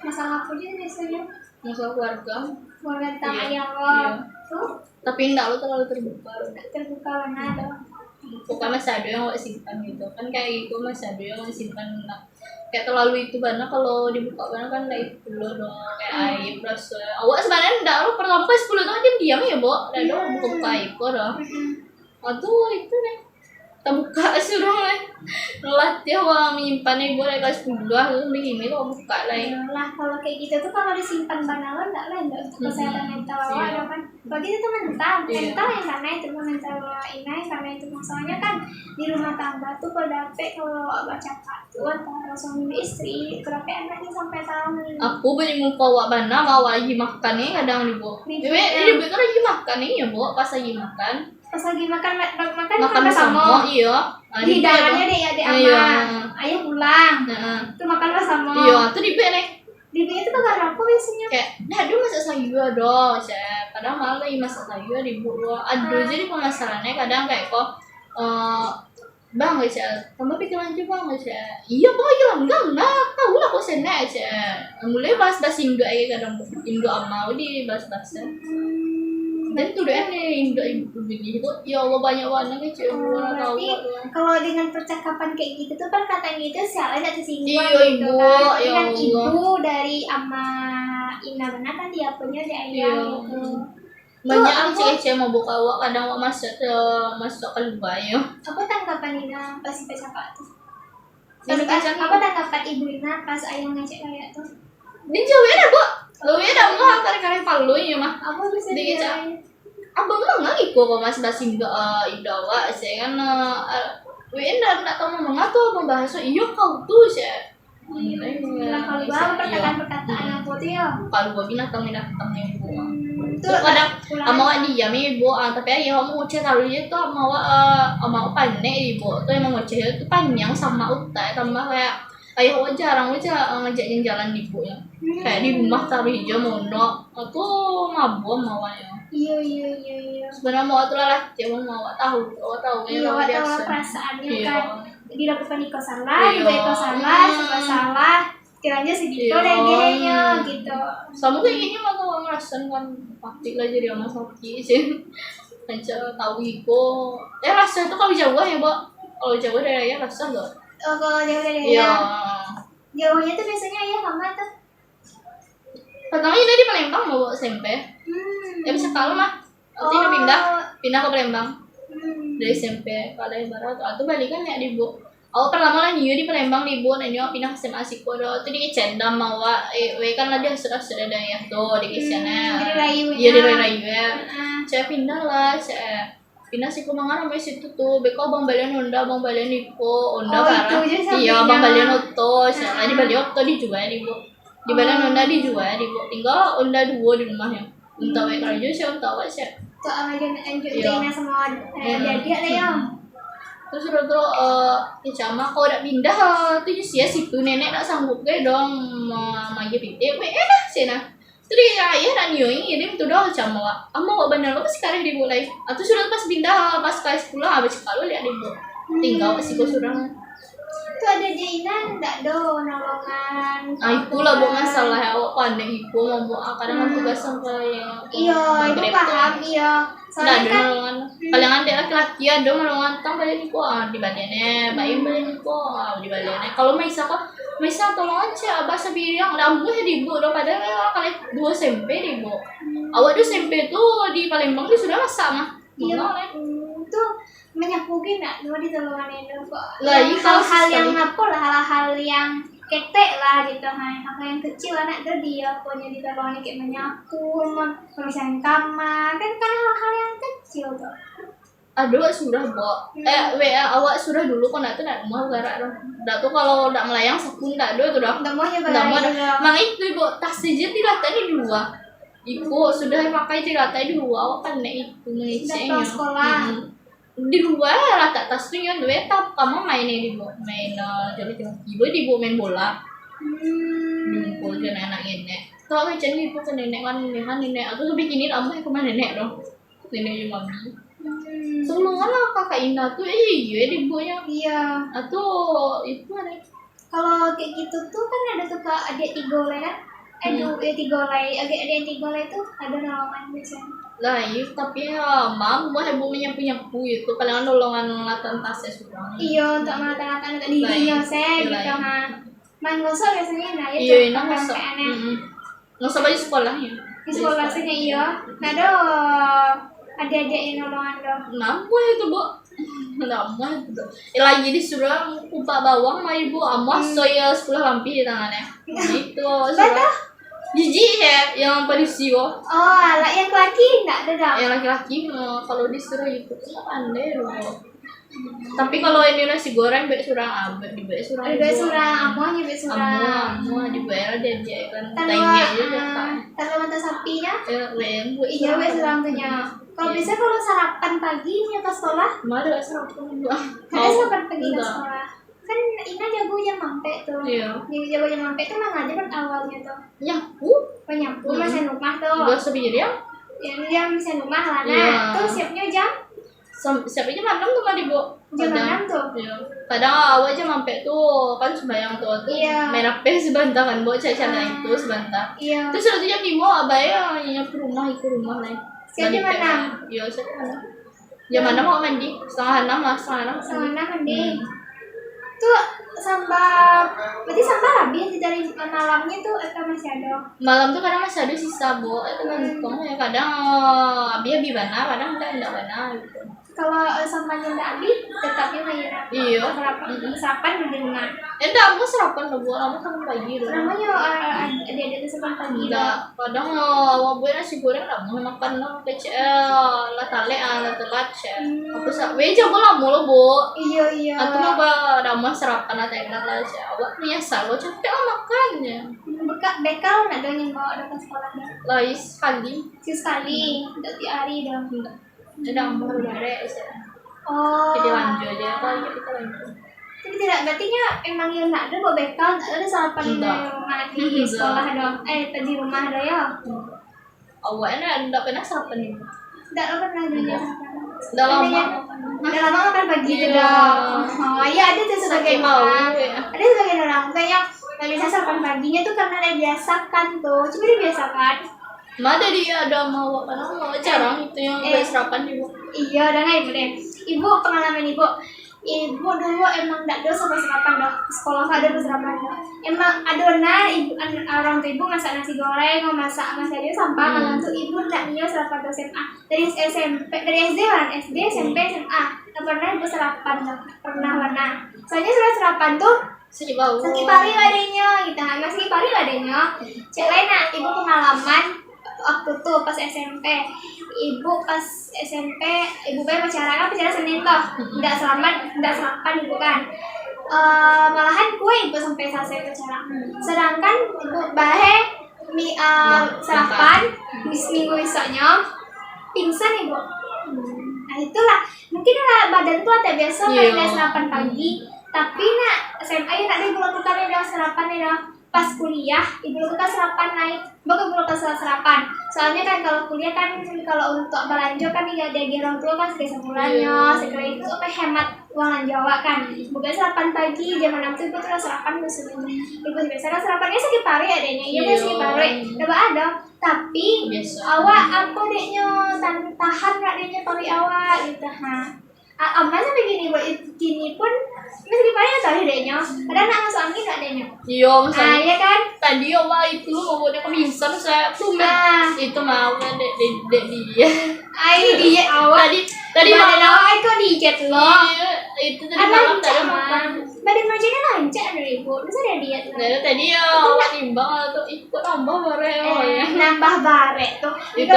Masalah apa aja biasanya? Masalah keluarga. Keluarga tentang Iya. ayah lo. Iya. Tuh Tapi enggak lo terlalu terbuka. terbuka mana tuh? Bukan masih ada yang mau simpan gitu kan kayak gitu masih ada yang mau simpan kayak terlalu itu karena kalau dibuka karena kan lah itu dulu dong kayak aib rasa awak sebenarnya enggak lo pertama kali 10 tahun diam ya bu dan dong buka aib kok dong aduh itu deh terbuka suruh lah latih awak menyimpan ibu dari kelas 10 terus begini lo buka lah Lah kalau kayak gitu tuh kalau disimpan banalan enggak lah enggak untuk kesehatan mental awak Iya. ada kan. Bagi itu mental, Iya. mental yang sana itu mental Ina yang sana itu masalahnya kan di rumah tangga tuh kalau dapet kalau baca tuh antara suami istri, kenapa anaknya sampai tahun aku banyak muka awak bana mau awak lagi makan nih kadang nih bu ini kan lagi makan nih ya bu pas lagi makan pas lagi makan makan bersama iya di hidangannya deh ya di Iya. aman ayah pulang Heeh. tuh makan bersama Iya, tuh di nih di itu tuh karena apa biasanya kayak nah dia masak sayur dong saya padahal malah lagi masak sayur di bawah aduh jadi permasalahannya kadang kayak kok bang saya tambah pikiran aja bang saya iya bang iya enggak tahu lah kok saya mulai bahas Indo aja kadang Indo amau di bahas dan tuh deh nih Indo ibu begini kok ya Allah banyak warna kecil berarti kalau dengan percakapan kayak gitu tuh kan katanya itu sialnya tidak tersinggung Iya, gitu Ibu, kan tapi ya kan Allah. ibu dari ama Ina benar kan dia punya di ayah Iya. gitu banyak Tuh, aku- kecil mau buka awak kadang awak masuk ke luar ya apa tanggapan Ina pas percakapan tuh Ini kacang apa tanggapan ibu Ina pas ayah ngecek kayak tuh ini jauh ya bu lu ya dah mau kari palu ya mah apa bisa Dia dia abang mah nggak ikut kok mas bahasa Indo awak saya kan Wih, enggak tahu ngomong apa membahas iya kau tuh saya lah kalau bang perkataan-perkataan aku tuh ya kalau gua binatang nih bu tuh kadang pulang ama awak diam ibu tapi ayah kamu ngoceh taruh dia tuh ama awak pandai ibu tuh emang ngoceh itu panjang sama utai tambah kayak ayah awak jarang aja ngajak jalan ibu ya kayak di rumah taruh hijau mondok aku mabuk sama awaknya iya sebenarnya mau tuh lah dia mau tahu iya ya tahu perasaannya Iya. kan dilakukan Iko salah Iya. juga Iko salah serba salah kiranya segitu Iya. deh dia gitu sama kayak gini mah tuh ngerasain kan pasti lah jadi sama sakit sih aja tahu iko rasa itu kalau Jawa ya bu kalau Jawa dari ayah rasa enggak kalau jauh dari iya jauhnya tuh biasanya ayah mama tuh pertamanya dari Palembang mau SMP ya bisa kalau mah pindah ke Palembang Dari SMP kalau ibarat atau balikan ya di bu. Aku pertama lah nyu di Palembang di bu, nah nyu pindah ke SMA Asiko do. Itu di Cendam mawa, kan lah dia sudah daya tuh di sana. Jadi rayu. Iya di rayu ya. Saya pindah lah, saya pindah sih kumangan sampai situ tuh. Beko bang balian bang balian Iko, onda karena iya bang balian Oto, saya di balian Oto dijual di bu. Di balian onda dijual di bu. Tinggal onda dua di rumahnya. Untuk kerja sih untuk apa sih? Tuh sama Jana sama jadi ada ya. Terus udah kecama kalau udah pindah tuh sih ya situ nenek tak sanggup gak dong maju pindah dah sih nah terus ayah dan nyoi ini tuh doang cama kok bener lo pasti sekarang dimulai atau sudah pas pindah pas kais pulang habis kalau lihat ibu tinggal sih gue surang tuh ada Jainan enggak do nolongan itulah bu masalah ya awak pandai ibu mau kadang tugas sampai iya itu paham iya soalnya kan paling ada laki-laki ada malongan tang balik ibu di badannya bayi balik ibu di badannya kalau Maisa tolong aja bahasa bilang ada ambu ya di ibu do padahal kali 2 SMP di ibu awak 2 SMP tuh di Palembang tuh sudah masak mah iya itu menyapu gak cuma ditolongan itu kok lah hal-hal yang apa lah hal-hal yang ketek lah gitu hal yang kecil anak tuh dia punya ditolongin kayak menyapu pembersihan kamar kan hal-hal yang kecil tuh aduh sudah bo WA awak sudah dulu kok nak tuh nak mau garak dong dak tuh kalau udah melayang sepun dak do tuh dah nggak mau mang itu ibu tas saja tidak tadi 2 ibu sudah pakai tidak tadi 2 awak kan itu ngeceknya sekolah di luar rata tas tuh yang dua tap kamu mainnya di main jadi ibu di main bola ngumpul dengan anak nenek kalau macam ni ibu kan nenek atau lebih gini kamu yang kemana nenek dong nenek yang mami tolongan lah kakak Ina tuh iya di ibunya iya atau itu ada kalau kayak gitu tuh kan ada tuh kak adik tigolai kan tigolai adik tigolai tuh ada nolongan biasanya lah iya tapi ya mam gua heboh menyapu itu palingan nolongan latan tasnya sudah iya untuk melatan-latan untuk dirinya saya gitu kan main ngosok biasanya nah itu iya ini ngosok ngosok baju sekolahnya di sekolah sini iya nah do adik-adik yang nolongan do nampu itu bu nampu itu lagi disuruh upah bawang mah ibu amas soya 10 lampi di tangannya itu suruh jijik ya yang peristiwa anak yang laki enggak ada dong yang laki-laki kalau disuruh itu kan pandai loh tapi kalau ini nasi goreng baik surang abad di baik surang amuahnya baik surang amuah di bayar dia kan tanya mata sapinya iya baik surang tuhnya kalau biasanya kalau sarapan pagi nyata sekolah ada sarapan juga ada sarapan pagi ke sekolah kan Ina jago jam mampe tuh jago jam mampe tuh mana aja kan awalnya tuh nyapu mesin rumah tuh gak sebiji dia yang mesin rumah lah nah tuh siapnya jam siapnya jam 6 tuh mah di bu jam 6 tuh kadang awal jam mampe tuh kan sembayang tuh main HP sebentar kan bu cacana itu sebentar terus sudah jam 5 abah nyapu rumah ikut rumah lain siap jam 6 iya siap jam 6 mau mandi setengah 6 lah setengah 6 mandi tuh berarti sampah habis dari malamnya tuh masih ada malam tuh kadang masih ada sisa bu itu kan ya kadang abi bana kadang enggak bana gitu kalau sampahnya enggak habis tetapnya main iya sarapan di rumah enggak aku sarapan loh bu kamu kan pagi loh namanya ada sarapan pagi enggak kadang mau buat nasi goreng lah mau makan lah kecil lah telat aku weja aku lah mulu bu iya aku mau ramah sarapan atau enak lah sih awak biasa lo capek lah makannya bekal nggak dong yang bawa ke sekolah lah sekali udah tiap hari dong udah baru ada sih jadi lanjut aja kalau kita lanjut tapi tidak berarti emang yang nggak ada bawa bekal nggak ada sarapan di rumah di sekolah dong di rumah ada ya awalnya enggak pernah sarapan itu enggak pernah juga sarapan udah lama makan pagi juga iya ada tuh sebagai orang ada sebagai orang kayak nggak bisa sarapan paginya tuh karena ada biasakan tuh cuma dibiasakan Mada dia ada mau jarang itu yang sarapan ibu iya udah nggak ibu deh ibu pengalaman ibu ibu dulu emang nggak ada sama sarapan dah sekolah nggak ada sarapan dah emang adona ibu orang tua ibu masak nasi goreng mau masak dia sampah malam tuh ibu nggak nio sarapan ke SMA dari SMP dari SD kan SD SMP SMA nggak pernah ibu sarapan nggak pernah mana soalnya sudah sarapan tuh Sakit bau. sakit pari adanya gitu nggak sakit pari adanya cek lain nak ibu pengalaman waktu tuh pas SMP ibu pas SMP ibu pacaran Senin toh nggak sarapan ibu kan malahan kue ibu sampai selesai pacaran sedangkan ibu bahe sarapan minggu besoknya pingsan ibu nah itulah mungkin lah badan tuh ada biasa kayak sarapan pagi tapi nak SMA ya nak ibu lakukan ada sarapan ya pas kuliah ibu lakukan sarapan naik bukan ibu lakukan sarapan soalnya kan kalau kuliah kan kalau untuk belanja kan tidak ada orang tua kan sekali sebulannya sekali itu apa hemat uang Jawa kan bukan sarapan pagi jam 6 itu ibu tuh sarapan biasanya ibu biasanya sarapannya sakit pari adanya iya biasa sakit pari tidak ada tapi awak apa deknya tahan nggak deknya pari awak gitu Amma sampai gini buat gini pun masih dipakai tadi adanya padahal nak masuk angin nggak adanya Iya, misalnya iya kan tadi oma itu mau dia pingsan saya tuh itu mau dek dia. dia awal Tadi badan malam awal itu diet loh iya, itu tadi malam tadi makan. badan macamnya lancar dari ibu terus ada diet loh Tadi ya awak timbang atau ikut nambah bareng ya. nambah bare tuh Itu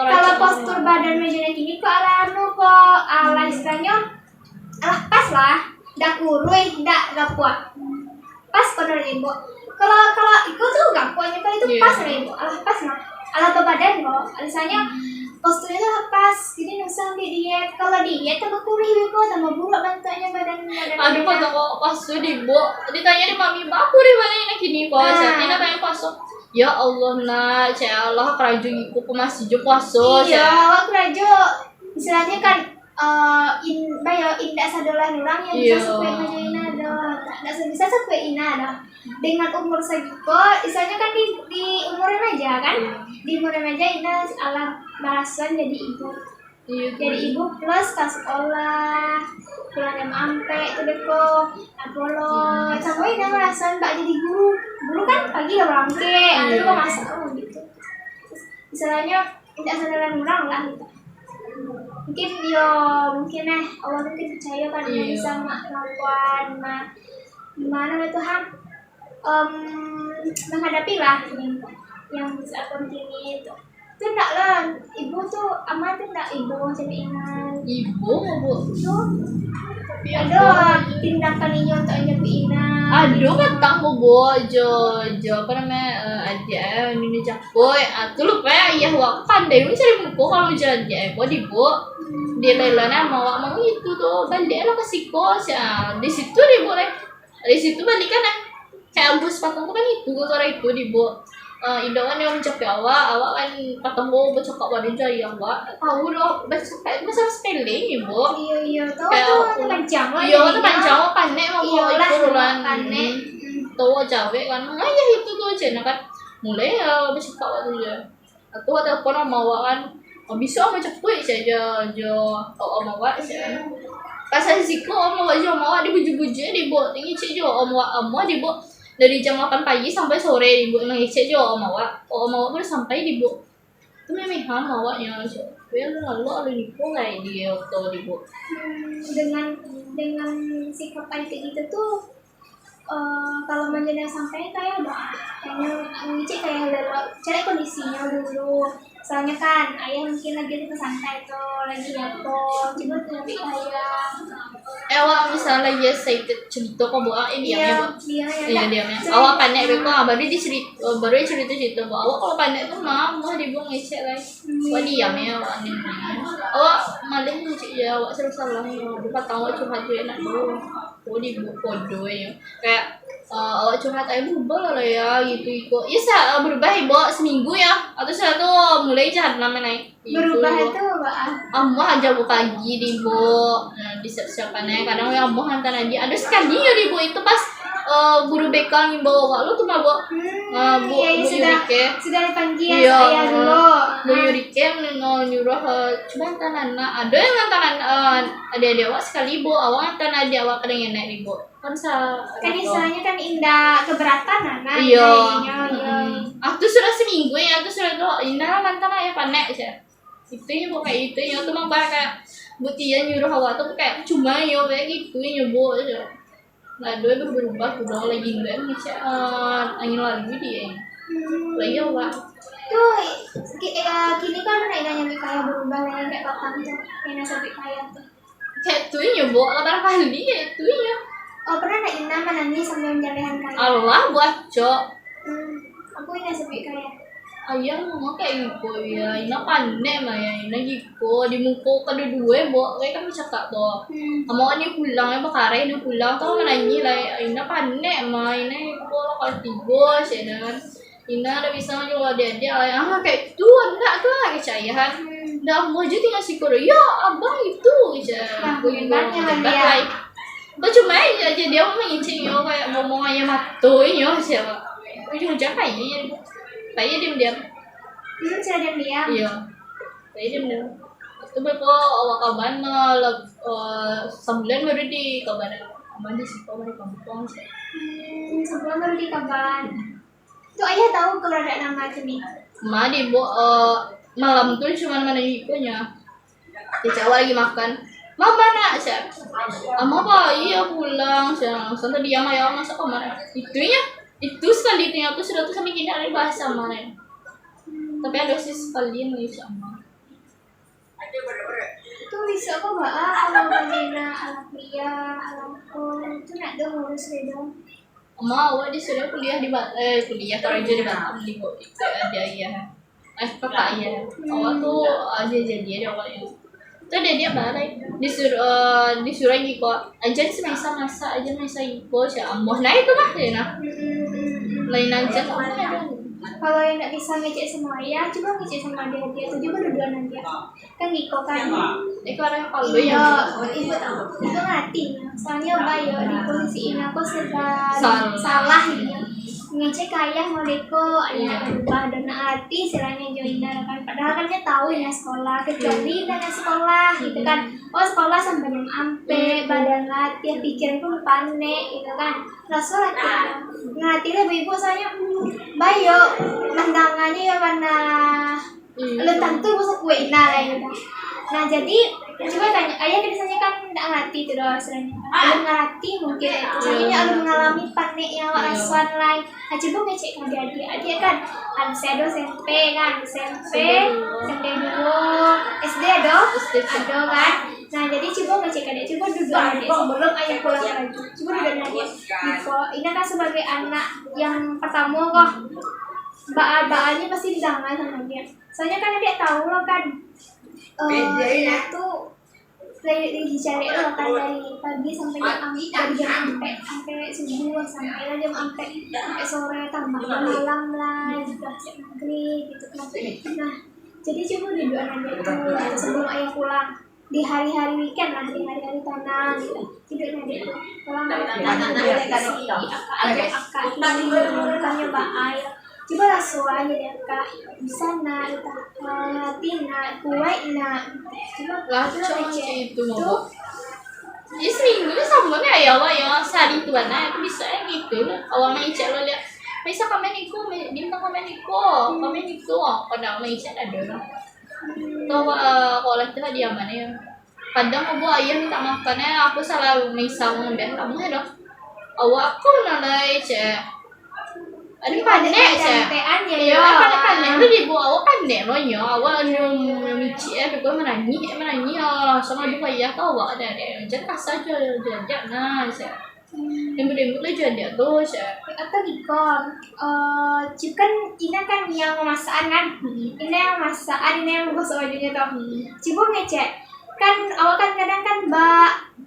kalau postur badan macamnya gini kok ala kok ala istilahnya pas lah ndak kurui ndak kuat pas bener ibu kalau itu tuh gak kuatnya kalau itu pas lah ibu pas mah ala badan kok misalnya posturnya tuh pas jadi nusa di diet kalau diet tambah kurih ibu tambah buruk bentuknya badan aduh kok pas tuh ditanya di mami aku di mana ini gini kok saat ini tanya pasok ya Allah nak saya Allah keraju iku masih jo puasa iya keraju istilahnya kan indah sadalah orang yang bisa sampai macam ini ada tidak bisa sampai ini ada dengan umur segitu istilahnya kan di umurin aja kan di umurin aja ini alam balasan jadi ibu jadi ibu plus ke sekolah pulang jam ampe itu deh kok apolo sampai ini balasan mbak jadi guru kan pagi udah berangkat atau kok masak gitu istilahnya tidak sadaran orang lah gitu mungkin Allah mungkin percaya kan bisa melakukan gimana itu menghadapi lah yang bisa continue itu enggak lah ibu tuh aman tuh enggak ibu jadi iman ibu tapi ada tindakan ini untuk nyepiinan aduh kan mau bojo apa namanya aja ini jakoy aku lupa ya wak pandai mencari buku kalau jadi aku di bu dia lelana mau itu tuh balik lah ke sikos ya di situ di situ balikan kayak bus patungku kan itu itu di bu Indoan yang mencapai awak kan ketemu bercakap pada jari awak tahu loh masalah spelling ibu iya tahu panjang lah iya itu panjang panek mau itu bulan panek tahu cawe kan ya itu tuh aja kan mulai bercakap pada jari atau ada apa nama awak kan bisa macam tu saja awak saja pasal siku awak dibujuk-bujuk dibuat tinggi cik jo awak dibuat dari jam 8 pagi sampai sore ibu ngecek jo awak pun sampai ibu itu memang awaknya ya lalu ada nipu kayak dia waktu ibu dengan sikap kayak gitu tuh kalau menjadi sampai kayak udah ngecek kayak cari kondisinya dulu soalnya kan ayah mungkin lagi di santai tuh lagi nyapo coba lebih kayak awak misalnya ya saya cerita kok buat ini ya dia awak panik beko baru cerita bahwa awak kalau panik tuh mah dibuang ngecek lagi wah diam ya awak malah ngecek ya awak salah ya lupa tahu curhat gue enak dulu dibuang kode ya kayak awak curhat aja berubah lah ya gitu ikut ya saya berubah ibu seminggu ya atau saya tuh mulai jahat namanya berubah itu amah aja bu pagi di bu disiap-siapannya kadang ya amah hantar dia ada sekali ya di bu itu pas guru BK ngimbau awak lu tuh mah bu bu iya, bu Yurike sudah dipanggil iya saya dulu. bu Yurike nyuruh coba ngantar anak ada yang ngantar adik-adik awak sekali bu awak ngantar adik awak kadang enak nih bu kan Kan istilahnya kan indah keberatan anak. iya Iya. aku sudah seminggu ya aku sudah tuh indah mantan ya panek sih itu ya bu kayak itu ya tuh mah kayak Butia nyuruh awak tuh kayak cuma yo kayak gitu ya bu nah dua berubah udah lagi enggak nih angin lalu dia lagi awak Tuh, kini kan nanya kaya berubah lagi kayak kapan tuh, yang sampai kaya tuh. kayak tuh ya bu lebar kali ya itu ya Oh pernah nanya nama nani sambil menjalehan kaya. Allah buat cok Aku ini sampai kaya. ayah ngomong kayak gitu ya ina panek mah ya ina gitu di muka kedua bu kayak kan cakap tuh kamu kan dia pulang ya bakarai dia pulang tuh menanyi lah ina panek mah ina gitu kalau tiga sih kan ina ada bisa ngejual dia lah kayak itu enggak tuh kecayahan dah mau aja tinggal sikor ya abang itu aja aku juga hebat lah cuma aja dia mau ngincing yo kayak ngomong aja matuin yo siapa ujung-ujung kayak diam-diam Saya diam-diam. iya kayak diam-diam itu bepo awak kaban sebulan baru di kaban aman di situ di kampung Sebelum baru di kaban. Tuh ayah tahu keberadaan nama ini. ma di malam tuh cuma mana ikunya di Jawa lagi makan mama nak siap ama apa iya pulang siang santai dia mah ya masa kemana itunya itu sekali itu aku sudah tuh sampai kini ada bahasa mana tapi ada sih sekali nih sama Itu bisa kok mbak alam panina, alam pria, alam pun itu nak dong ngurus dong. ama awak dia sudah kuliah kuliah kerja di Batam di ada ya kakak ya awak tuh aja jadi dia awalnya tuh dia balik disuruh lagi kok aja sih masa aja masa ibu sih amoh nah itu mah ya nah lain aja Kalau yang nggak bisa ngecek sama ayah, coba ngecek sama dia tuh coba dua-duaan aja. Kan Giko kan. itu orang kalau Iya, ya ibu tahu. Itu ngerti. Soalnya bayo di posisi ini aku sedang Salah. salah gitu. Ngecek ayah mau deko, ayah berubah dan arti istilahnya joinan kan. Padahal kan dia tahu ya sekolah, kecuali dan sekolah gitu kan. Oh sekolah sampai jam ampe, badan latih, pikiran pun panik gitu kan. Rasul latih, ngelatih lah ibu soalnya bayo mandangannya ya karena lu tentu busuk kue lah gitu. Nah jadi coba tanya ayah biasanya kan nggak ngerti itu doang istilahnya belum ngerti mungkin itu soalnya lu mengalami panik yang rasuan lain. Nah coba ngecek ke adik kan ada SMP kan SMP dulu SD ada kan. Nah jadi coba ngecek adik coba duduk adik sebelum ayah pulang lagi coba duduk adik ini kan sebagai anak yang pertama kok baal-baalnya pasti didangan sama dia soalnya kan dia tahu loh kan dia tuh dicari loh kan dari pagi sampai sampai subuh sampai jam sampai sore tambah malam lah juga maghrib gitu kan. Nah jadi coba duduk aja itu sebelum ayah pulang di hari-hari weekend lah di hari-hari tanah gitu tidur nanti pulang dari kasih akak ini bukannya mbak ayah coba langsung aja deh kak bisa nak tina kuat nak coba Lacong itu mau jadi seminggu itu sama nih ya awak yang sehari itu anak itu bisa gitu awak main cek lo lihat bisa komen iku bintang komen iku kadang main cek ada lah tuh kalau itu dia mana ya kadang mau ayah minta makannya aku salah misal ngambil kamu ya dong awak aku nalai cek ada panek sih, iya panek lu dibawa awak panek lo nyo, awak nyuci gue menanyi sama dia ayah tau awak ada jangan kasar aja nah sih, yang berdua jadi tuh sih, atau gikon, chicken ini kan yang masakan kan, ini yang masakan ini yang gosok bajunya tuh, coba ngecek, kan awak kan kadang kan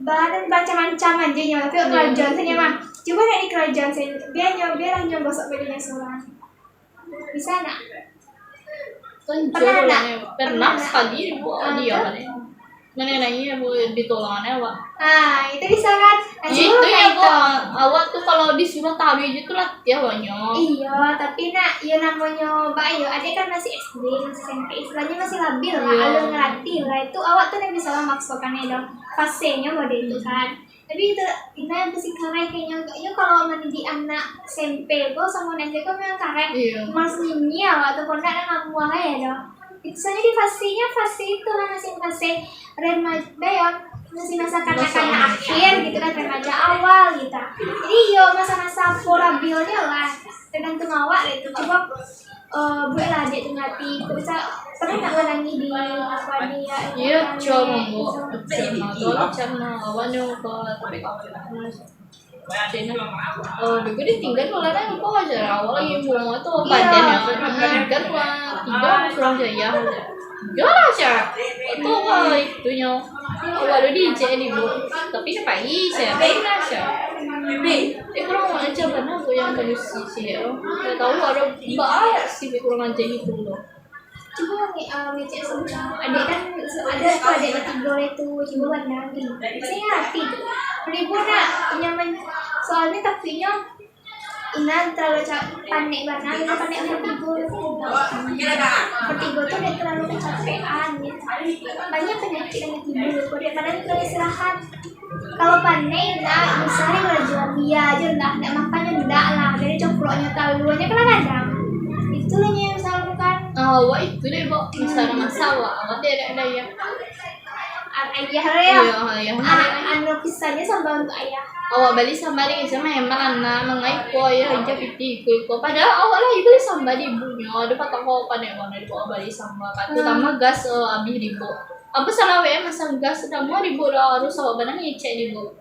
dan macam-macam aja tapi kerajaan sini mah coba dari kerajaan sini biar hanya gosok bajunya seorang bisa nak pernah sekali ibu dia mana nanya bu ditolongannya awak itu bisa kan itu ya bu awak tuh kalau disuruh disuruh tahu aja tuh lah ya banyak. Iya, tapi nak, ya namanya Mbak Ayu, adik kan masih SD, masih SMP, istilahnya masih labil lah, Iya. alur ngelatih lah. Itu awak tuh yang bisa lah maksudkan ya dong, fasenya mode itu kan. Tapi itu, kita yang pasti karek kayaknya, kalau mendidik anak SMP kok sama nanti kok memang karek, Iya. mas nyanyi awak tuh kondak dan ngamuah ya dong. Itu soalnya di fasenya, fase itu lah, masih fase remaja ya, masih masa kanak-kanak akhir gitu kan, remaja awal gitu. Jadi yo masa-masa labilnya lah, tergantung awak itu. Coba buat lah adik tuh ngerti, bisa pernah nggak ngalangi di apa dia? Iya, coba bu, coba awalnya ke tapi kawan Cina, juga ditinggal malah kan kok aja awal lagi mau tuh badan ya kan tiga kurang jaya juara aja itu itunya awal di jadi bu tapi ini pagi saya pernah aja kurang aja karena aku yang manusia sih ya nggak tahu ada banyak sih kurang aja gitu loh. Coba ngecek sebentar. Adik kan ada tuh adik ketiga itu coba warna gitu. Saya ngerti tuh. Ribu nak nyaman soalnya tapinya Ina terlalu panik banget, Ina panik vertigo tuh dia terlalu kecapean gitu. Banyak penyakit yang timbul, daripada kita istirahat. Kalau panik, nah bisa nih jual dia aja, enggak makannya enggak lah. Dari coploknya taluannya kadang-kadang. Itu lah yang bisa lakukan. Wah itu deh bu, masalah, awak dia ada ya. Ayah ya. Iya, Anu kisahnya sama untuk ayah. Awak balik sama dia sama emang anak mengaiko ya aja piti ko. Padahal awak lah beli sama di ibunya. Ada patah kau pada mana dibawa balik sama kan. Terutama gas abis ribu. Apa salah we masang gas semua ribu lah harus awak benar ngecek ribu.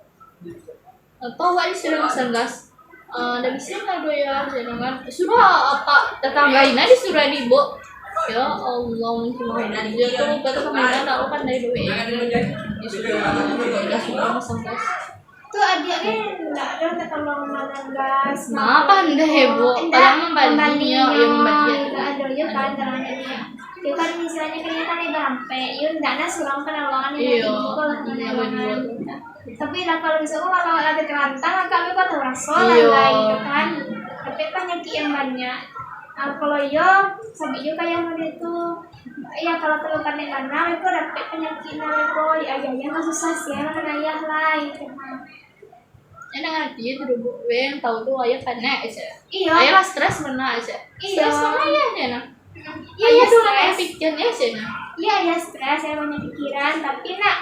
Atau awak disuruh masang gas. Dan bisa nggak doya jangan suruh apa tetanggain aja disuruh ribu. Ya Allah mungkin dia tuh kata kemana tahu kan dari doa disuruh masang gas. Tuh adiknya enggak ada tolong manang gas. Apa anda heboh? Orang membandingnya, yang membandingnya. Enggak ada ya kan jalannya. Dia kan misalnya kenyataan sampai, yuk enggak ada surang penolongan yang Iya. Tapi lah kalau misalnya kalau ada kerantang, kami kok tahu rasol lah gitu kan. Tapi penyakit yang banyak. Kalau yo, sampai yo kayak mana itu, ya kalau terlalu panik mana, itu dapat penyakit narko, ya nggak susah sih, kan ayah lah itu. Enak ngerti itu dulu, yang tahu tuh ayah panik aja. Iya. Ayah stres mana aja. Iya. Stres mana ya nih Iya tuh stres. pikirnya aja nah. Iya ya stres, saya banyak pikiran, tapi nak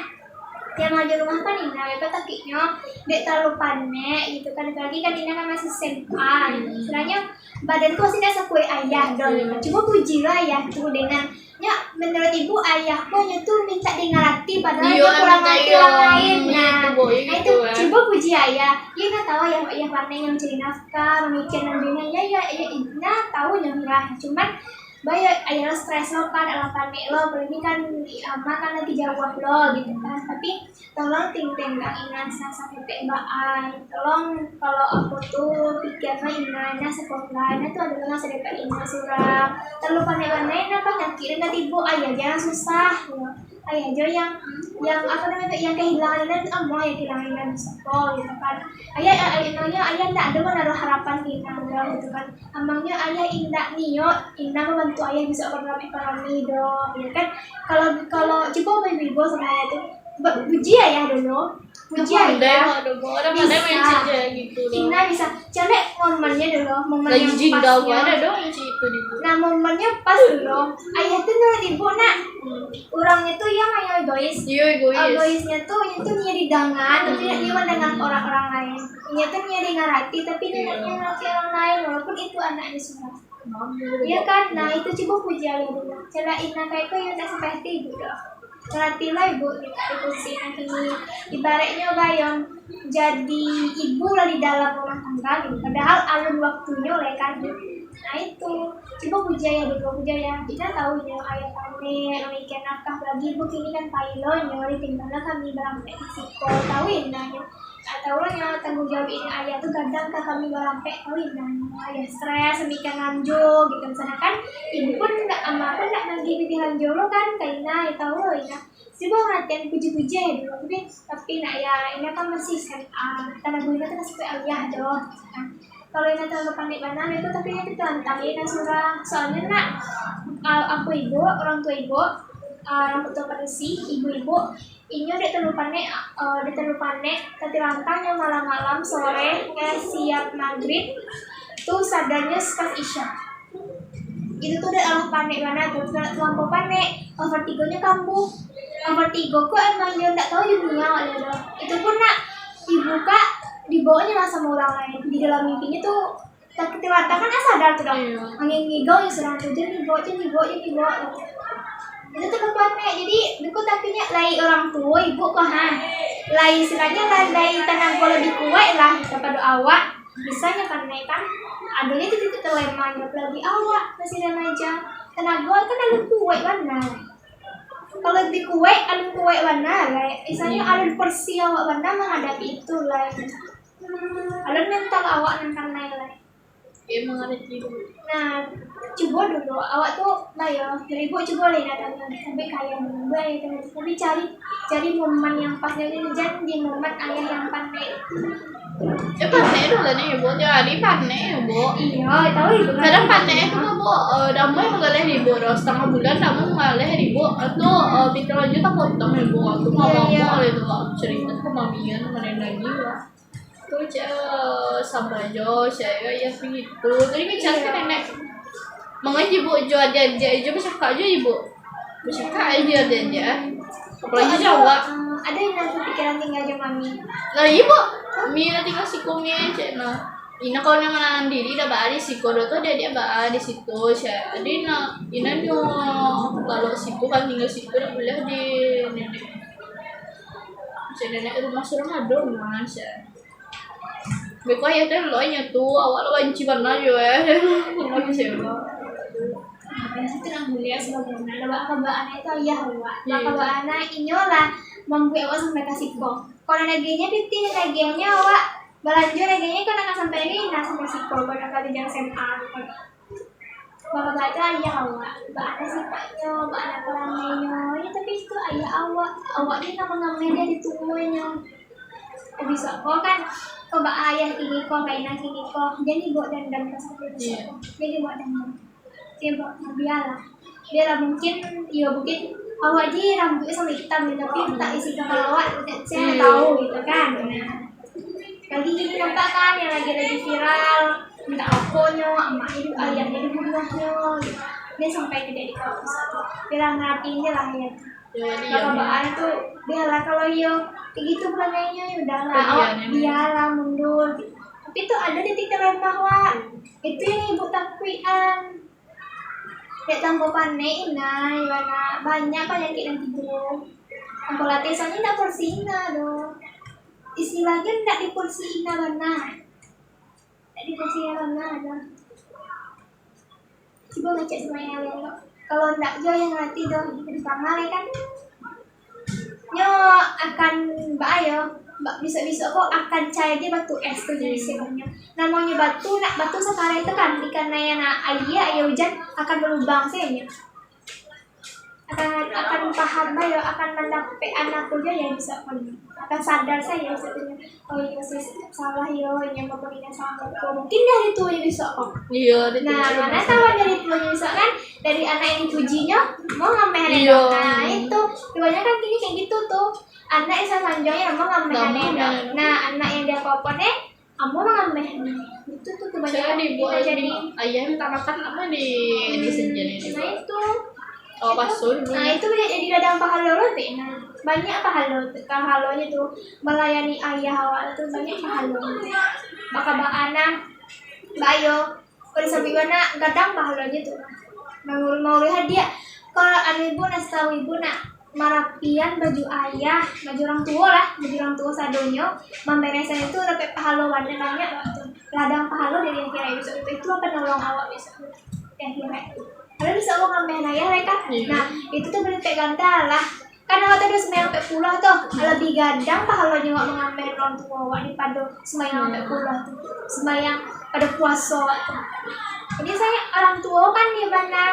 yang aja rumah kan Ina, itu takutnya dek terlalu panik gitu kan, lagi kan Ina kan masih SMA, istilahnya badanku masih nggak sekue ayah dong, cuma puji lah ya tuh dengan ya menurut ibu ayahku tuh minta dengarati padahal dia kurang ngerti orang lain, nah itu coba puji ayah, ya Ina tahu ya ayah panik yang mencari nafkah, memikirkan dunia, ya Ina tahu ya, cuman bayar ayah stres lo kan, ala panik lo, ini kan ama kan lagi jauh lo gitu kan, tapi tolong ting-ting kak Ina sampai tembaan, tolong kalau aku tuh pikirnya Ina sekolah, Ina tuh adalah masa depan Ina surang, terlalu panik-panik apa nyakirin nanti ibu ayah jangan susah, ayah aja yang apa namanya yang kehilangan Ina tuh amah yang kehilangan Ina di sekolah gitu kan, ayah enggak ada menaruh harapan di Ina gitu kan, amangnya ayah indah niyo Ina membantu ayah bisa ekonomi dong, ya kan, kalau coba ibu sama ayah tuh puji ayah dulu, puji ayah bisa, gitu Ina bisa, coba momennya dulu, momen yang lagi jingga pasnya, ada dong itu di nah momennya pas dulu, ayah tuh nurut ibu nak, orangnya tuh yang ayah egois, egoisnya tuh itu nyari dangan, tapi dia mendengar orang-orang lain, dia tuh nyari ngarati, tapi dia ngerti orang lain, walaupun itu anaknya semua. Iya kan, nah itu coba puji ayah dulu. Cara Ina kayak itu yang tak seperti ibu dong. Perhatilah ibu sih nanti ibaratnya bayang jadi ibu lah di dalam rumah tangga gitu. Padahal alun waktunya oleh kan. Nah itu coba puji ayah dulu, puji ayah. Kita tahu ya ayah panik, mikir nafkah lagi ibu kini kan pilot nyori tinggalnya kami berampe psiko tahu Inanya. Tahu lah yang tanggung jawab ini ayah tuh kadang kan kami berampe tahu Inanya. Ayah stres, mikir nganjo gitu. Misalnya kan ibu pun nggak ama pun nggak lagi mikir nganjo lo kan, karena tahu lo Ina. Coba latihan puji-puji ya dulu, tapi nak ya ini kan masih SMA, karena gue itu masih ayah doh. Kalau ini terlalu panik banget itu tapi ini ditantangin surah. Soalnya nak aku ibu, orang tua ibu, rambut tua bersih, ibu-ibu, ini udah terlalu panik, tapi lantangnya malam-malam sore kayak siap maghrib, tuh sadarnya pas isya. Itu tuh udah alah panik banget, terus terlampau panik, vertigonya kambuh. Vertigo kok emang dia nggak tahu dunia ada. Itu pun nak dibuka dibawanya lah sama orang lain. Di dalam mimpinya tuh terketiwata kan sadar tuh dong. Angin ngigau yang sedang tidur dibawa. Itu tuh panik. Jadi aku takutnya lai orang tua ibu kok lai istilahnya lai tenaga lebih kuat lah daripada awak. Bisanya panik kan. Adanya itu terlemahnya lagi awak masih remaja. Tenaga kan lebih kuat mana. Kalau lebih kuat, alun kuat mana lah. Misalnya alun persi awak mana menghadapi itu lah. Alun mental awak nangkan lah. Emang ada tidur. Nah, coba dulu awak tuh lah ya. Dari ibu coba lah datangnya sampai kaya mulai tapi cari momen yang pas jadi di momen ayah yang pandai. Pandai dulu lah nih ibu, tiap hari pandai ibu. Iya, tahu itu. Kadang pandai itu bu, damu yang mengalih ibu, setengah bulan damu mengalih ibu, atau pintar aja tak potong ibu, waktu ngomong itu cerita ke mamian mana lagi lah. Tuh sabar jo, saya ya begitu. Tadi bicara ke nenek, mengaji ibu jo aja bisa kak aja ibu, bisa kak aja apalagi Jawa. Ada yang nanti pikiran tinggal aja mami. Nah ibu, mi nanti kasih kumi cina. Ina kalau nama diri dah balik si kodo tuh dia balik di situ saya. Jadi ina nyo kalau situ kan tinggal situ dah boleh di nenek. Nenek rumah suruh ada rumah saya. Beko ya tuh lo nya tuh awal lo benci banget aja rumah bisa Nah, situ nang mulia sebagaimana bahan itu ayah awak. Bahan inyolah membuat awak sampai kasih kok. Kalau negenya piting negenya awak belanja negenya kan akan sampai ini sampai siko pada kali jangan SMA. Bapak baca ayah awak. Bahan sifatnya, bahan perannya. Ya tapi itu ayah awak. Awak dia nama-namanya dia ditungguinnya. Bisa kok kan kok ayah ini kok kainan ini kok. Jadi buat dandam kasih itu. Jadi buat dandam. Biarlah mungkin awak dia rambutnya sama hitam tapi tak isi kepala awak saya tahu gitu kan. Nah lagi gini nampak kan yang lagi viral minta aponya emak itu ayahnya dibunuhnya dia sampai tidak di kampus bilang ngerapinya lah ya. Bapak itu biarlah kalau kayak gitu pelanainya ya udahlah awak biarlah mundur tapi itu ada titik terlemah wak itu yang ibu takuian. Dek tanpa panik nah, banyak penyakit yang tidur. Tanpa latih soalnya tidak porsina doh. Istilahnya tidak diporsina benar. Tidak diporsina benar doh. Coba ngecek semuanya lo. Kalau tidak jo yang latih doh di pangal kan. Nyo akan bahaya. Bisa-bisa kok akan cair dia batu es tuh jadi sebenarnya. Namanya batu sekarang itu kan ikan yang ayah hujan akan berlubang sehnya. Akan paham ya akan mendapat anak tuh ya bisa akan sadar saya sebetulnya oh iya sih salah yo yang mempunyai salah mungkin dari itu yang bisa kok. Iya. Nah mana tahu dari itu yang bisa kan dari anak yang dipujinya mau ngamen nah itu kebanyakan kan gini kayak gitu tuh. Anak yang sanjongnya mau ngamen nah anak yang dia koponnya kamu ngamen itu tuh kebanyakan jadi ayah minta makan apa di sejen ini. Nah itu pasul. Nah itu jadi ladang pahala loh nah banyak pahalonya tuh melayani ayah awal tuh banyak pahalanya. Maka anak bayo pada sampai mana kadang pahalanya tuh mau lihat dia kalau ibu nak tahu ibu nak marapian baju ayah baju orang tua sadonyo memberesan itu dapat pahala warna banyak ladang pahala dari yang kira itu apa nolong awak bisa yang kira ada bisa uang ngambil ayah kan nah itu tuh berarti ganda lah karena waktu itu semayang sampai pulau tuh lebih gandang pahalanya nggak mengambil orang tua awak daripada semayang sampai pulau tuh semayang pada puasa tuh. Jadi saya orang tua kan di mana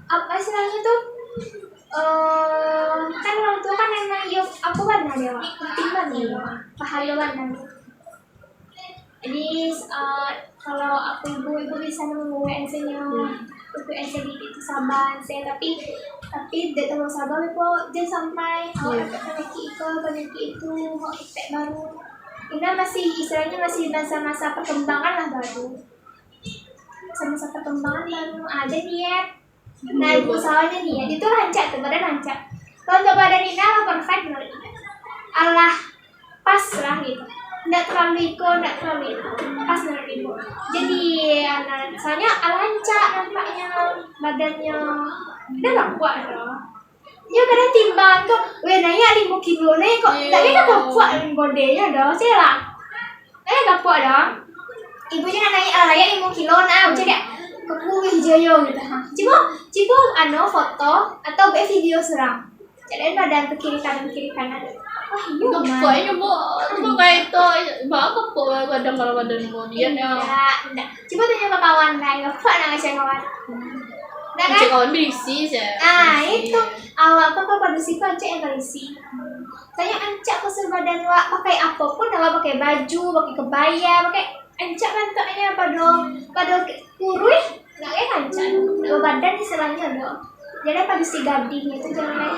apa istilahnya tuh kan orang tua kan emang yuk aku warna dewa penting banget ya pahlawan nanti. Jadi kalau aku ibu bisa nunggu WNC-nya untuk WNC di itu sabar saya tapi tidak terlalu sabar kok jangan sampai dapat penyakit itu mau efek baru ini masih istilahnya masih masa-masa perkembangan lah baru masa-masa perkembangan baru ada diet nah ibu soalnya diet itu lancar tuh badan lancar kalau untuk badan ini lah perfect menurut Allah pas lah gitu nggak terlalu itu pas menurut ibu jadi soalnya lancar nampaknya badannya udah gak kuat dong dia kadang timbang tuh nanya 5 kilo nih kok tapi kan gak kuat godenya dong sih lah gak kuat dong ibunya nanya ya 5 kilo nah udah kayak kekuih joyo gitu coba foto atau video serang jadi badan ke kiri kanan wah iya kayaknya bu kayak itu bagus kok badan kemudian ya enggak coba tanya ke kawan lain apa ngasih kawan nah kan kawan berisi sih itu awal apa berisi kok aja yang berisi tanya ancak ke badan wa pakai apapun apa pakai baju pakai kebaya pakai ancak bentuknya pada kurus nggak kayak ancak badan istilahnya dong jadi pada si gading itu jangan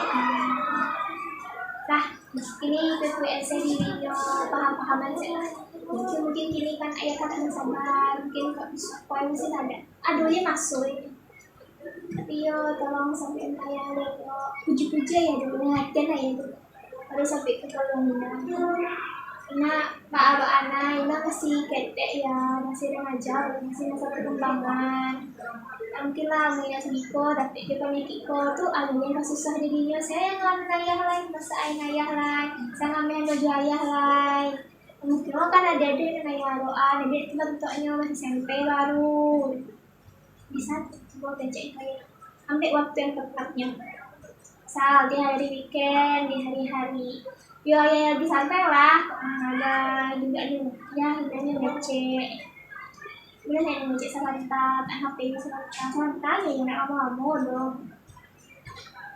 nah ini PPSC di video paham-pahaman saya mungkin gini kan ayah kata sabar mungkin nggak bisa poin masih ada aduhnya masuk tapi tolong sampai ayah lihat puji-puji ya dulu hatian ya itu harus sampai ke kolomnya nah Pak Aba Ana ini masih ketek ya masih remaja masih masa perkembangan mungkin lah punya sediko tapi dia punya kiko tuh alurnya kan susah jadinya saya yang ngambil ayah lain masa ayah lain saya ngambil baju ayah lain mungkin kan ada yang ayah roan ada teman-temannya masih SMP baru bisa coba becek kayak ambil waktu yang tepatnya di hari weekend di hari-hari ya lebih santai lah ada juga nih ya hidupnya becek udah saya ngecek sebentar HP sebentar ya yang mau dong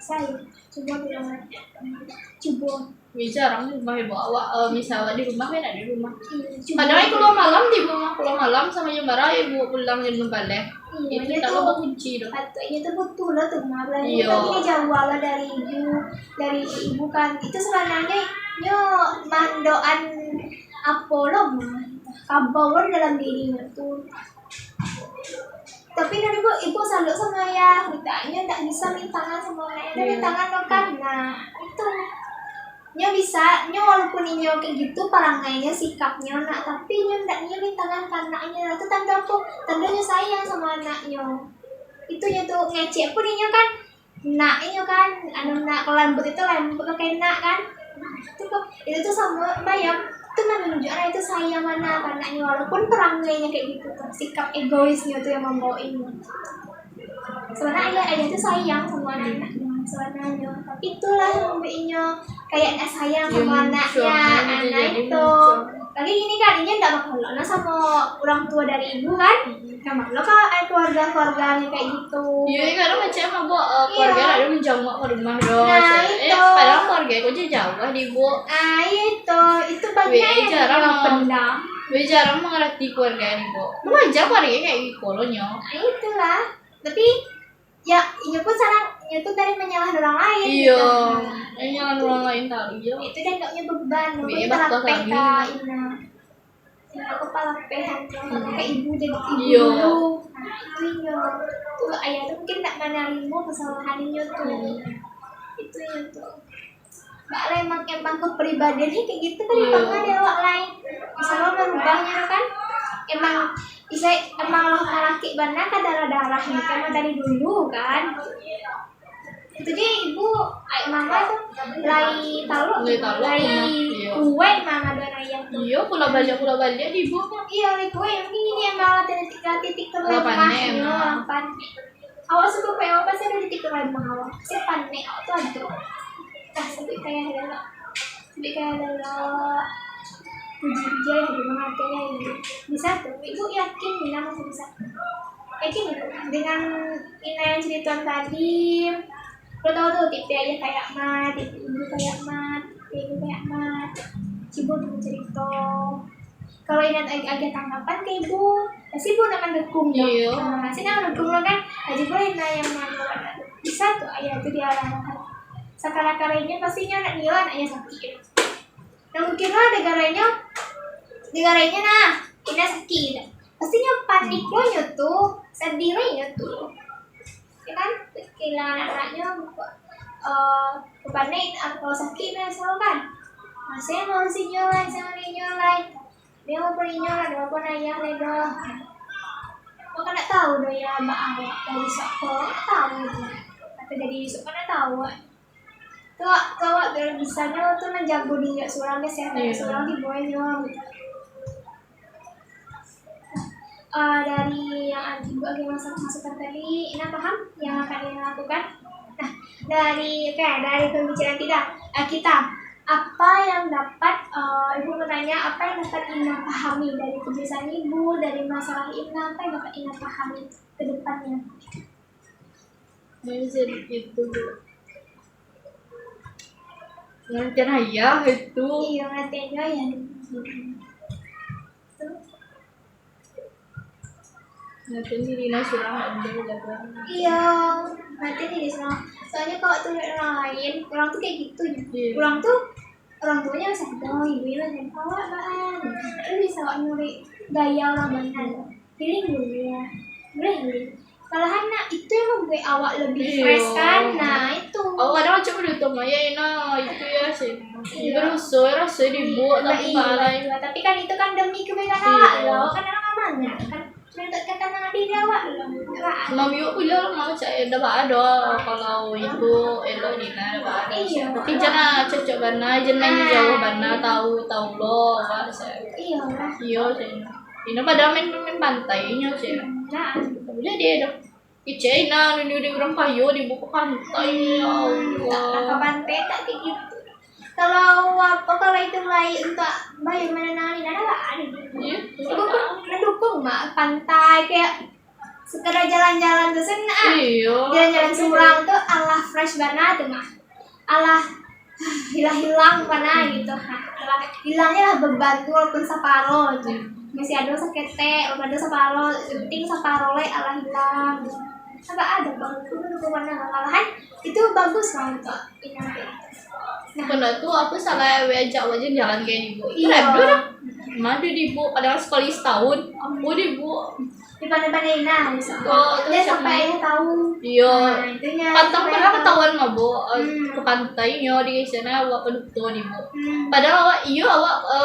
saya coba bilang coba jarang di rumah ibu awak misalnya di rumah kan ada di rumah padahal keluar malam sama Jembara ibu pulang jam 6 balik itu kalau kunci dong ini tuh betul lah tuh tapi ini jauh lah dari ibu kan itu sebenarnya mandoan Apollo mah kabawan dalam dirinya tuh tapi dari ibu salut sama ya ditanya tak bisa mintangan sama ayah dari tangan lo kan nah itu bisa walaupun inyo kayak gitu parangainya sikapnya nak tapi ndak mintangan ke anaknya itu tandanya sayang sama anaknya itu tuh ngecek pun inyo kan nak lembut itu lembut kayak nak kan itu tuh sama bayam itu menunjukkan itu sayang mana anaknya walaupun perangainya kayak gitu tuh sikap egoisnya tuh yang membawain sebenarnya ayah itu sayang sama anaknya sebenarnya tapi itulah yang membuatnya kayak sayang sama anaknya anak itu lagi gini kan ini nggak bakal sama orang tua dari ibu kan sama lo kan keluarganya kayak gitu iya karena macam apa keluarga ada menjauh ke rumah dong padahal keluarga aku jauh lah di ibu itu banyak yang pendam jarang mengerti keluarga ibu wajar keluarga kayak gitu loh itulah tapi ya ini pun dari menyalahkan orang lain menyalahkan orang lain tadi itu dan gak punya beban aku palapehan kayak ibu jadi ibu dulu tuh ayah tuh mungkin tak menalimu kesalahan ini tuh itu tuh mbak emang kepribadiannya kayak gitu kan emang ada orang lain bisa lo merubahnya kan emang laki banget kan darahnya kan dari dulu kan itu dia ibu mama tuh lagi kue mama dan ayah tuh pula balik di ibu kan lagi kue yang ini emang ada titik terlemahnya awal suka kue apa sih ada titik terlemah awal si panik tuh ada sampai kayak ada puji-puji ya di hatinya ini bisa tuh ibu yakin Nina masih bisa yakin itu dengan Ina yang cerita tadi Lo tau tuh tipe aja kayak mat, tipe ibu kayak mat, tipe ibu kayak mat. Cibo tuh cerita. Kalau ingat agak tanggapan ke ibu, pasti ibu akan dukung dong. Iya. Nah, sih nak dukung lo kan, aja boleh yang mana bisa tuh ayah itu diarahkan. Sekarang karenya pastinya anak nilan ayah sakit. Nah mungkin lah negaranya nah, ini sakit. Pastinya panik lo tuh, sedih lo tuh. Ya kan, kehilangan anaknya, panik kalau sakit nah selalu kan. Nah, saya mau si nyolai, dia mau pergi nyolai, dia mau nanya lego. Kok kan tak tahu dong ya mbak awak dari sekolah tahu itu. Atau dari besok kan tahu. Tuh biar bisanya tuh menjago dia seorang kesehatan seorang di bawah nyolai. Dari yang ibu lagi masukan tadi, Ina paham yang akan Ina lakukan? Nah, dari pembicaraan kita apa yang dapat ibu bertanya apa yang dapat Ina pahami dari penjelasan ibu dari masalah Ina apa yang dapat Ina pahami ke depannya? Mindset itu ngertiin ayah itu. Iya ngertiin ya. Ngertiin diri surang ada jaga. Iya ngertiin diri surang. Soalnya kalau tuh orang lain, orang tuh kayak gitu ya. Orang tuanya bisa dong, ibu-ibu dan awak bahan. Itu bisa nyuri gaya orang mana. Feeling dulu ya. Boleh. Kalau anak itu yang membuat awak lebih fresh kan. Nah itu. Kadang cuma ditemu ya Ina itu ya sih. Berusaha dibuat tapi balai. Tapi kan itu kan demi kebaikan awak loh. Kan orang amanah kan. Cuma untuk ketenangan diri awak loh. Mami aku bilang mau cak ada ada kalau ibu elok Dina ada ada. Tapi jangan cocok bana, jangan jauh bana tahu lo kan saya. Iya sih. Ina pada main pantainya sih. Nah, boleh dia dong. Ice Ina di orang kayu di buku pantai ya Allah. Ke pantai tak kayak gitu. Kalau itu baik untuk bayar menenangin ada ada. Iya. Ibu pun mendukung mak pantai kayak sekedar jalan-jalan tuh senang. Iya. Jalan-jalan surang tuh Allah fresh banget tuh mah. Allah hilang mana gitu. Allah hilangnya lah beban tuh walaupun separuh gitu. Masih ada sakete, ada separuh, penting separuh le Allah hilang. Agak ada bang itu dukungan malahan itu bagus lah untuk ini. Nah, kena tuh aku salah ajak wajan jalan kayak ibu. Iya. Udah. Madu di bu, padahal sekali setahun. Aku di bu. Di pandai-pandai nah, Oh, dia sampai tahu. Iya. Nah, itunya. Pantang pernah ketahuan mah bu, ke pantainya di sana awak pendukung di bu. Padahal awak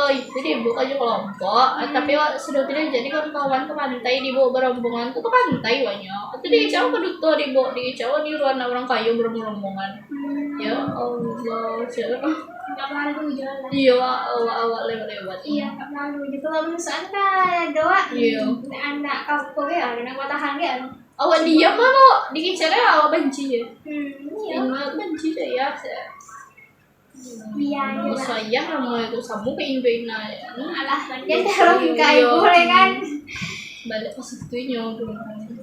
itu di bu aja kelompok, tapi awak sudah tidak jadi kawan ke pantai di bu berombongan tuh ke pantai banyak. Itu di Jawa pendukung di bu, di Jawa di ruang orang kayu berombongan. Ya Allah, siapa? Nggak malu jalan. Iya, awak lewat. Iya, nggak malu. Jadi kalau misalnya kan doa, Iya. anak kampung ya, anak matahan ya. Awak diam mana? Dikicarnya awak benci ya. Iya. Ini benci deh ya. Iya. Sayang nama itu samu ke ibu ya. Alah, dia terlalu kayak boleh kan? Balik ke situnya tuh.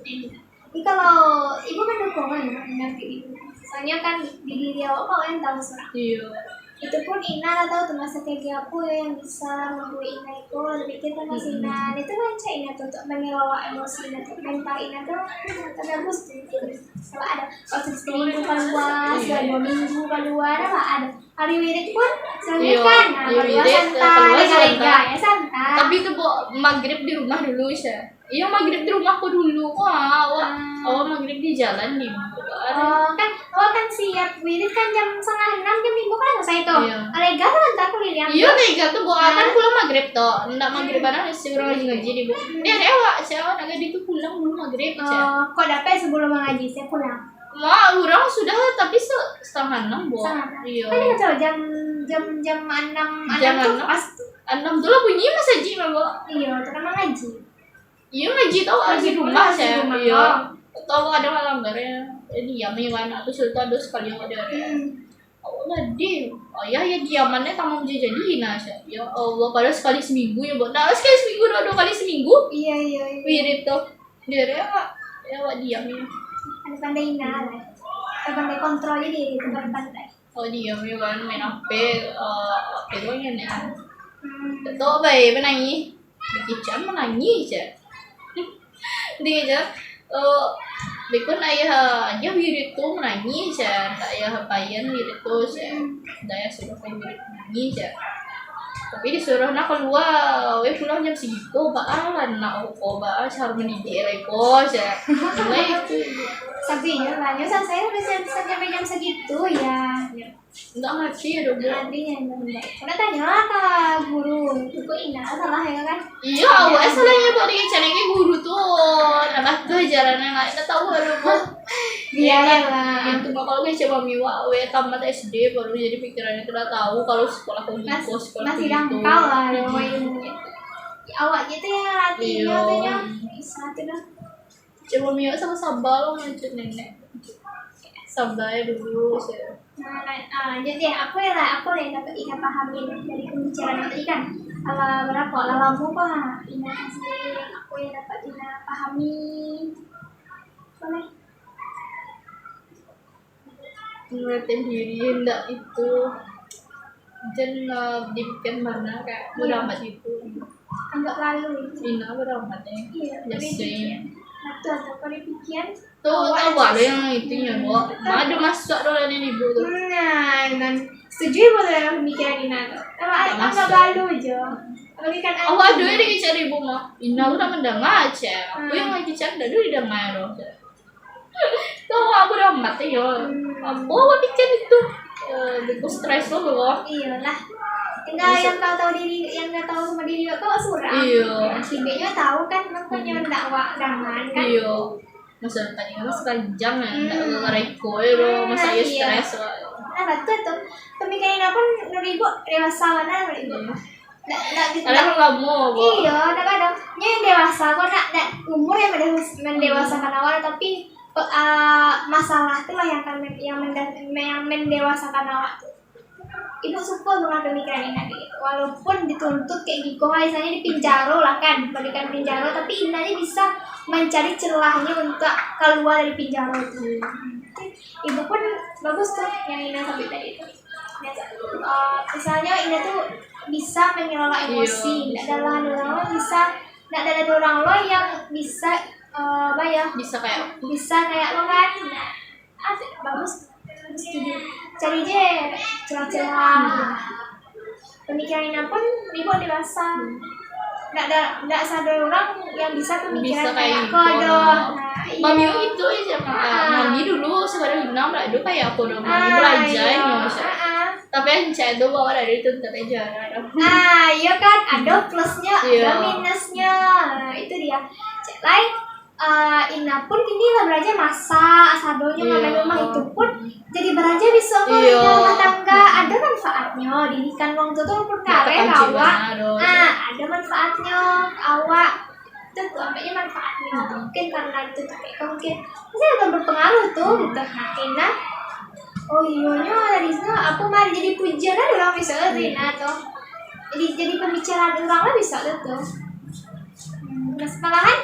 Jadi kalau ibu kan dukungan nanti ibu. Soalnya kan di diri awak kau yang tahu serang. Iya. Itu pun Ina tahu tuh strategi aku yang bisa membuat Ina itu lebih kita masih Ina itu kan cak Ina tuh untuk mengelola emosi Ina tuh mental Ina tuh terbagus tuh. Kalau ada waktu seminggu keluar, 2 minggu keluar ada hari wirid pun selalu kan, keluar santai, ya santai. Tapi itu bu maghrib di rumah dulu sih. Iya maghrib di rumahku dulu. Awak maghrib di jalan nih bu. Kan siap wirid kan jam 5:30 jam 5 kan saya itu. Iya. Lega tuh kan aku lihat. Iya lega tuh bu kan pulang maghrib toh. Ndak maghrib mana sih orang lagi ngaji di bu. Dia awak saya naga itu pulang dulu maghrib. Kok dapat sebelum mengaji saya pulang. Orang sudah tapi 5:30 bu. Iya. Kan dia tahu jam 6 tuh pas 6 tuh lah bunyi mas haji bu. Iya, itu kan mengaji. Iya ngaji tau di rumah saya. Iya. Iya. Tahu ada langgarnya. Ini ya mana aku sudah ada sekali ada. Oh ngadi. Ya diamannya tamam jadi nasa. Ya Allah padahal sekali seminggu ya bu. Nah sekali seminggu 2 kali seminggu. Iya. Wirid tuh. Dia ya diamnya. Ada pandai lah. pandai kontrol jadi itu pandai. Oh diam ya kan main HP doang ya nih. Hmm. Tahu baik menangis. Dikicam menangis aja. Dia aja Bikun ayah aja wirid tuh menangis ya, tak ayah payan wirid tuh ya, daya suruh payan wirid menangis ya. Tapi disuruh nak keluar, pulang jam segitu, baalan nak aku baal harus mendidik leko ya. Mulai itu, Sabinya banyak saya udah sampai jam segitu ya. enggak ngerti ya dong. Artinya enggak. Karena tanya lah ke guru, itu kok Ina salah ya kan? Iya, awalnya salahnya buat dia caranya guru tuh, nama tuh jalannya nggak tahu ada apa. Biayalah. Yang cuma kalau kayak coba miwa, tamat SD baru jadi pikirannya tidak tahu kalau sekolah begitu, sekolah Masih begitu. dangkal lah ya ilmunya. Awak gitu ya latihnya Iya. katanya. Bisa tuh dah. Coba miwa sama sabal lanjut nenek. Sabalnya dulu sih. Lanjut ya, aku yang dapat Ina pahamin dari pembicaraan tadi kan. Berapa? Lalamu pak Ina kasih aku yang dapat Ina pahami. Boleh? Ngeliatin diri hendak itu dan dibikin mana kayak beramat itu. Anggap lalu itu. Ina beramatnya. Iya, Biasanya. atau kalau dipikir Tuh tahu ada yang itunya bu. Ada masuk doang ini ibu tuh. nah dan setuju boleh dalam pemikiran Ina tuh kalau anggap lalu aja kalau kan Oh ada yang dicari ibu mah. Ina udah mendengar aja. Aku yang lagi cari dulu didengar loh. Tuh aku beramat ya. Aku pikir itu. Aku stres loh. iyalah tinggal yang kau tahu diri yang nggak tahu sama diri kau suram Iya. Tibenya tahu kan makanya dakwah dangan kan Iya. Masa tadi mas panjang ya. Nggak ngereko ya loh. Masa ya Iya. stres. nah betul tuh pemikiran aku nuribu dewasa mana nuribu nggak gitu Ada kamu bu. iya kadang-kadang yang dewasa kok nak umur yang mendewasakan awal tapi masalah itu lah yang mendewasakan awak tuh. Ibu suka dengan pemikiran Ina gitu. Walaupun dituntut kayak gitu, misalnya di penjara lah kan, berikan penjara, tapi Ina bisa mencari celahnya untuk keluar dari penjara itu. Ibu pun bagus tuh yang Ina sampai tadi itu. Misalnya Ina tuh bisa mengelola emosi, tidak ada orang bisa, tidak ada orang lo yang bisa apa ya? Bisa kayak Bisa kayak lo kan? Bagus. Cari aja celah-celah pemikiran Ina pun ibu dewasa nggak sadar orang yang bisa Bisa pemikiran kayak aku gitu. dong Mami itu aja mami dulu sekarang enam lah itu kayak aku dong mami belajar Indonesia. Tapi yang saya tuh bawa dari itu aja. iya kan ada plusnya Iya. ada minusnya itu dia cek lain Ina pun kini lah belajar masak sadonya Iya. makan rumah itu pun jadi belajar bisa kok Iya. rumah tangga ada manfaatnya didikan wong tuh pun karen awak ada manfaatnya awak itu tuh ambilnya manfaatnya mungkin karena itu tuh kayak mungkin saya akan berpengaruh tuh gitu nah Ina oh iya dari sana aku mah jadi pujian ada orang bisa Ina tuh jadi pembicaraan orang lah bisa tuh nah malahan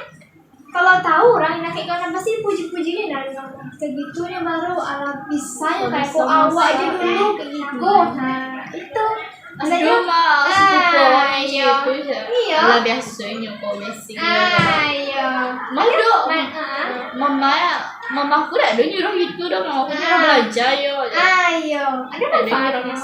kalau tahu orang Ina kayak gimana pasti puji-pujinya dari orang segitunya baru ala bisanya kayak kok awak aja dulu kayak gitu nah itu Aduh mah sepupu iya. itu Iya. lah biasanya kok basic iya Malu mama aku dah ada nyuruh gitu dah mau aku nyuruh belajar yo. iya ada manfaatnya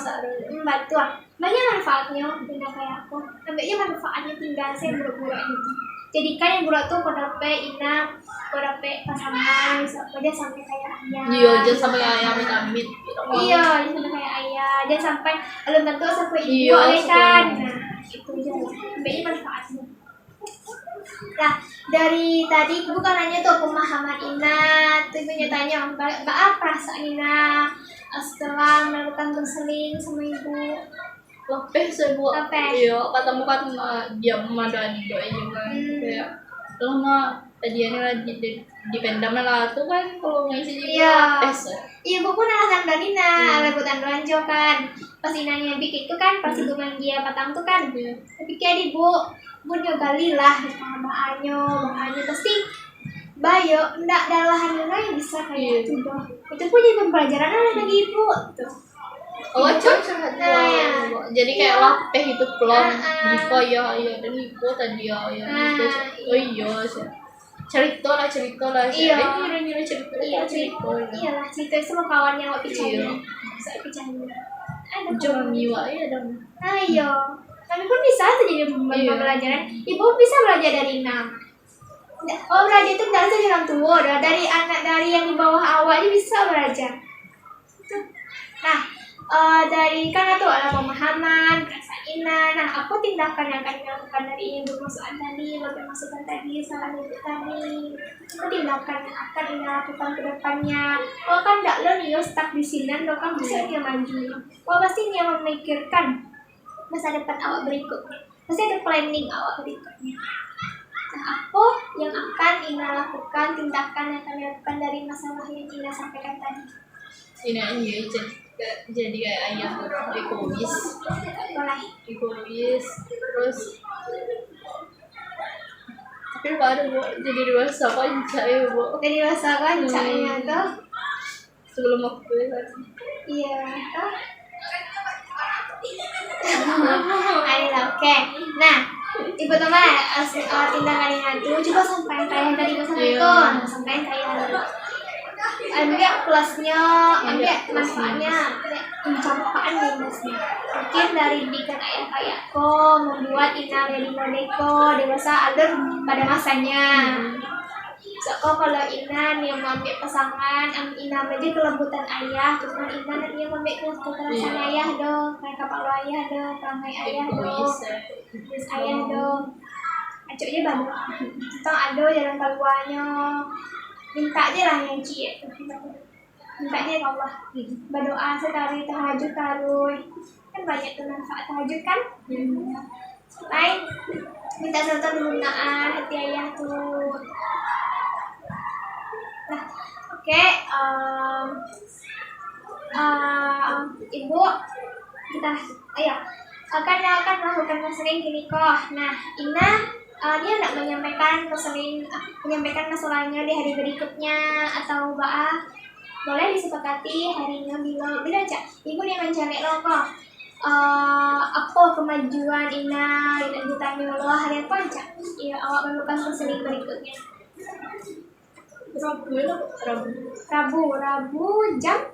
betul banyak manfaatnya benda kayak aku ambilnya manfaatnya tinggal saya buruk-buruk itu jadikan yang buruk tuh kodape Ina kodape pasangan dia sampai kayak ayah Iya jangan sampai ayam amit iya dia sampai kayak ayah dia sampai belum tentu sampai ibu Iya, kan nah itu aja lah ambilnya manfaatnya nah dari tadi bukan hanya tuh pemahaman Ina tuh ibunya tanya apa perasaan Ina setelah melakukan konseling sama ibu Lepeh saya buat Lepeh. iya katamu kan dia memadani doa juga kayak lama tadi ini lagi di pendam lah tuh kan kalau ngisi Iya. juga tes iya ibu pun alasan dan Ina alasan doanjo kan pas Inanya bikin itu kan pas itu dia patang tuh kan tapi kayak ibu nyogali lah bahannya pasti Bayo, ndak dalahan yang bisa kayak itu doh. Itu pun jadi pembelajaran lagi ibu tuh. Oh, cocok Nah, ya. jadi kayak lapeh itu plong. Ah. Niko ya, dan Niko tadi ya, Niko. Oh iya, cerita lah. Iya. Nyuruh cerita. Iya lah, cerita itu sama kawan yang lebih Iya. bisa bercanda. Ada Jangan miwa ya dong. Ayo, tapi pun bisa tuh jadi pembelajaran. Ibu bisa belajar dari nama. Oh, belajar itu dari dari orang tua, dari anak dari yang di bawah awal ini bisa belajar. Nah, dari kan itu ada pemahaman, rasa ina. Nah, apa tindakan yang akan dilakukan dari yang bermasukan tadi, bermasukan tadi, salah itu tadi. Apa tindakan yang akan ina lakukan ke depannya? Oh kan tidak lo nih stuck di sini, lo kan bisa dia maju. Oh pasti dia memikirkan masa depan awak berikutnya. Pasti ada planning awak berikutnya. Nah, apa yang akan ina lakukan, tindakan yang akan dilakukan dari masalah yang ina sampaikan tadi? Ini aja jadi kayak ayah egois, terus tapi baru bu jadi dewasa kancak ya bu. Jadi rasa kancaknya tuh. Sebelum waktu lagi. Iya tuh. Ayolah, oke. Nah, ibu teman, tindakan itu coba sampaikan kalian dari masa itu, sampaikan kalian. Ambil plusnya, ambil manfaatnya, pencapaian minusnya. Mungkin dari bikin ayah kayakku membuat ina jadi boneko dewasa alur pada masanya. So kalau ina nih mengambil pasangan, ina aja kelembutan ayah, cuman ina nih mengambil kekerasan ayah dong, kayak kapal ayah dong, perangai ayah dong, terus ayah dong. Acoknya banget. Kita ada jalan keluarnya. Minta aja lah yang cie, minta aja ke Allah. Berdoa sekali, tahajud taruh, kan banyak tuh manfaat tahajud kan. Lain minta serta penggunaan hati ayah tuh. Nah, oke, ibu kita akan melakukan konseling gini kok. Nah, ina dia tidak menyampaikan masalahnya di hari berikutnya atau boleh disepakati harinya bila aja ibu dia mencari lo kok apa kemajuan ina dan ditanya lo hari apa aja ya awak melakukan konseling berikutnya. Rabu jam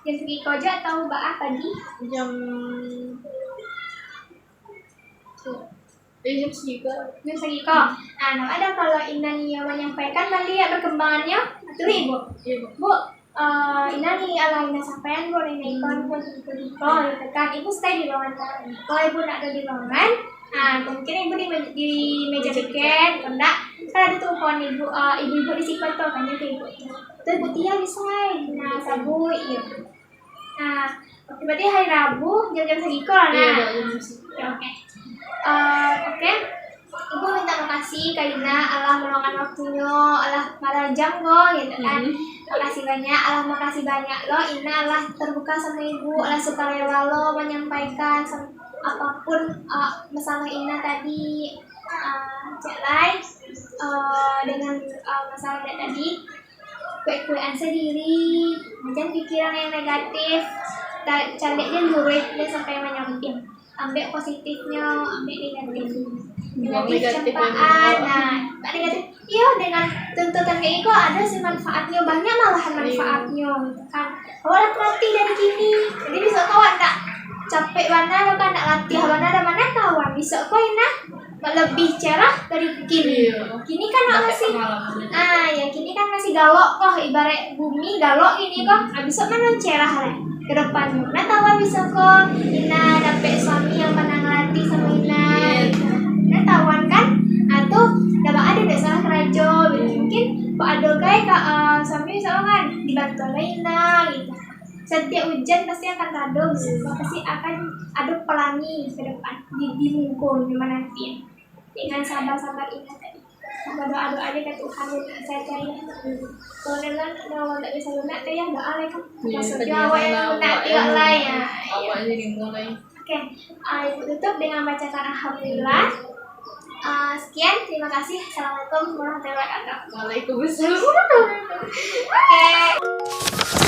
segini aja atau tadi jam segini. Nah, ada kalau ina nih menyampaikan tadi ya perkembangannya, betul ibu. Bu, ina nih ala ina sampaikan boleh nih ikon pun gitu kan. Ibu stay di ruangan kan. Kalau ibu nak ada di ruangan, mungkin ibu di meja tiket, enggak. Kan ada tuh kawan ibu di situ tuh kan itu ibu. Tuh ibu Tia bisa, nah sabu iya. Nah, berarti hari Rabu jam segiko lah. Oke. Oke, ibu minta makasih ke Ina, Allah meluangkan waktunya, Allah malah jam go, gitu kan. Makasih banyak lo, Ina Allah terbuka sama ibu, Allah suka rela lo menyampaikan apapun masalah Ina tadi, jalan dengan masalah tadi, kue-kuean sendiri, jangan pikiran yang negatif, cari aja muridnya sampai menyamping. Ambil positifnya, ambil negatif cempaan. Nah, negatif, iya dengan tuntutan kayak itu ada sih manfaatnya, banyak malahan manfaatnya, gitu kan. Awalnya pelatih dari gini, jadi bisa kawan tak capek mana, kan tak latih mana kawan, bisa kau lebih cerah dari gini. Gini kan masih, gini kan masih galok kok, ibarat bumi galok ini kok, bisa mana cerah lah. Ke depannya, nah tahu bisa kok Ina dapet suami yang pernah ngelatih sama Ina nah tahuan kan atau dapat ada dek salah kerajo gitu. Mungkin Pak Ado kayak suami misalnya kan dibantu oleh Ina gitu. Setiap hujan pasti akan kado gitu. Pasti akan ada pelangi ke depan di mungkul gimana nanti dengan sabar Ina tadi. Berdoa aja ke Tuhan saya cari kalau tak bisa lunak dia doa lah kan maksudnya awak yang lunak tidak lah ya awak jadi mulai. Oke, ibu tutup dengan bacakan alhamdulillah. Sekian, terima kasih. Assalamualaikum warahmatullahi wabarakatuh. Waalaikumsalam. Oke.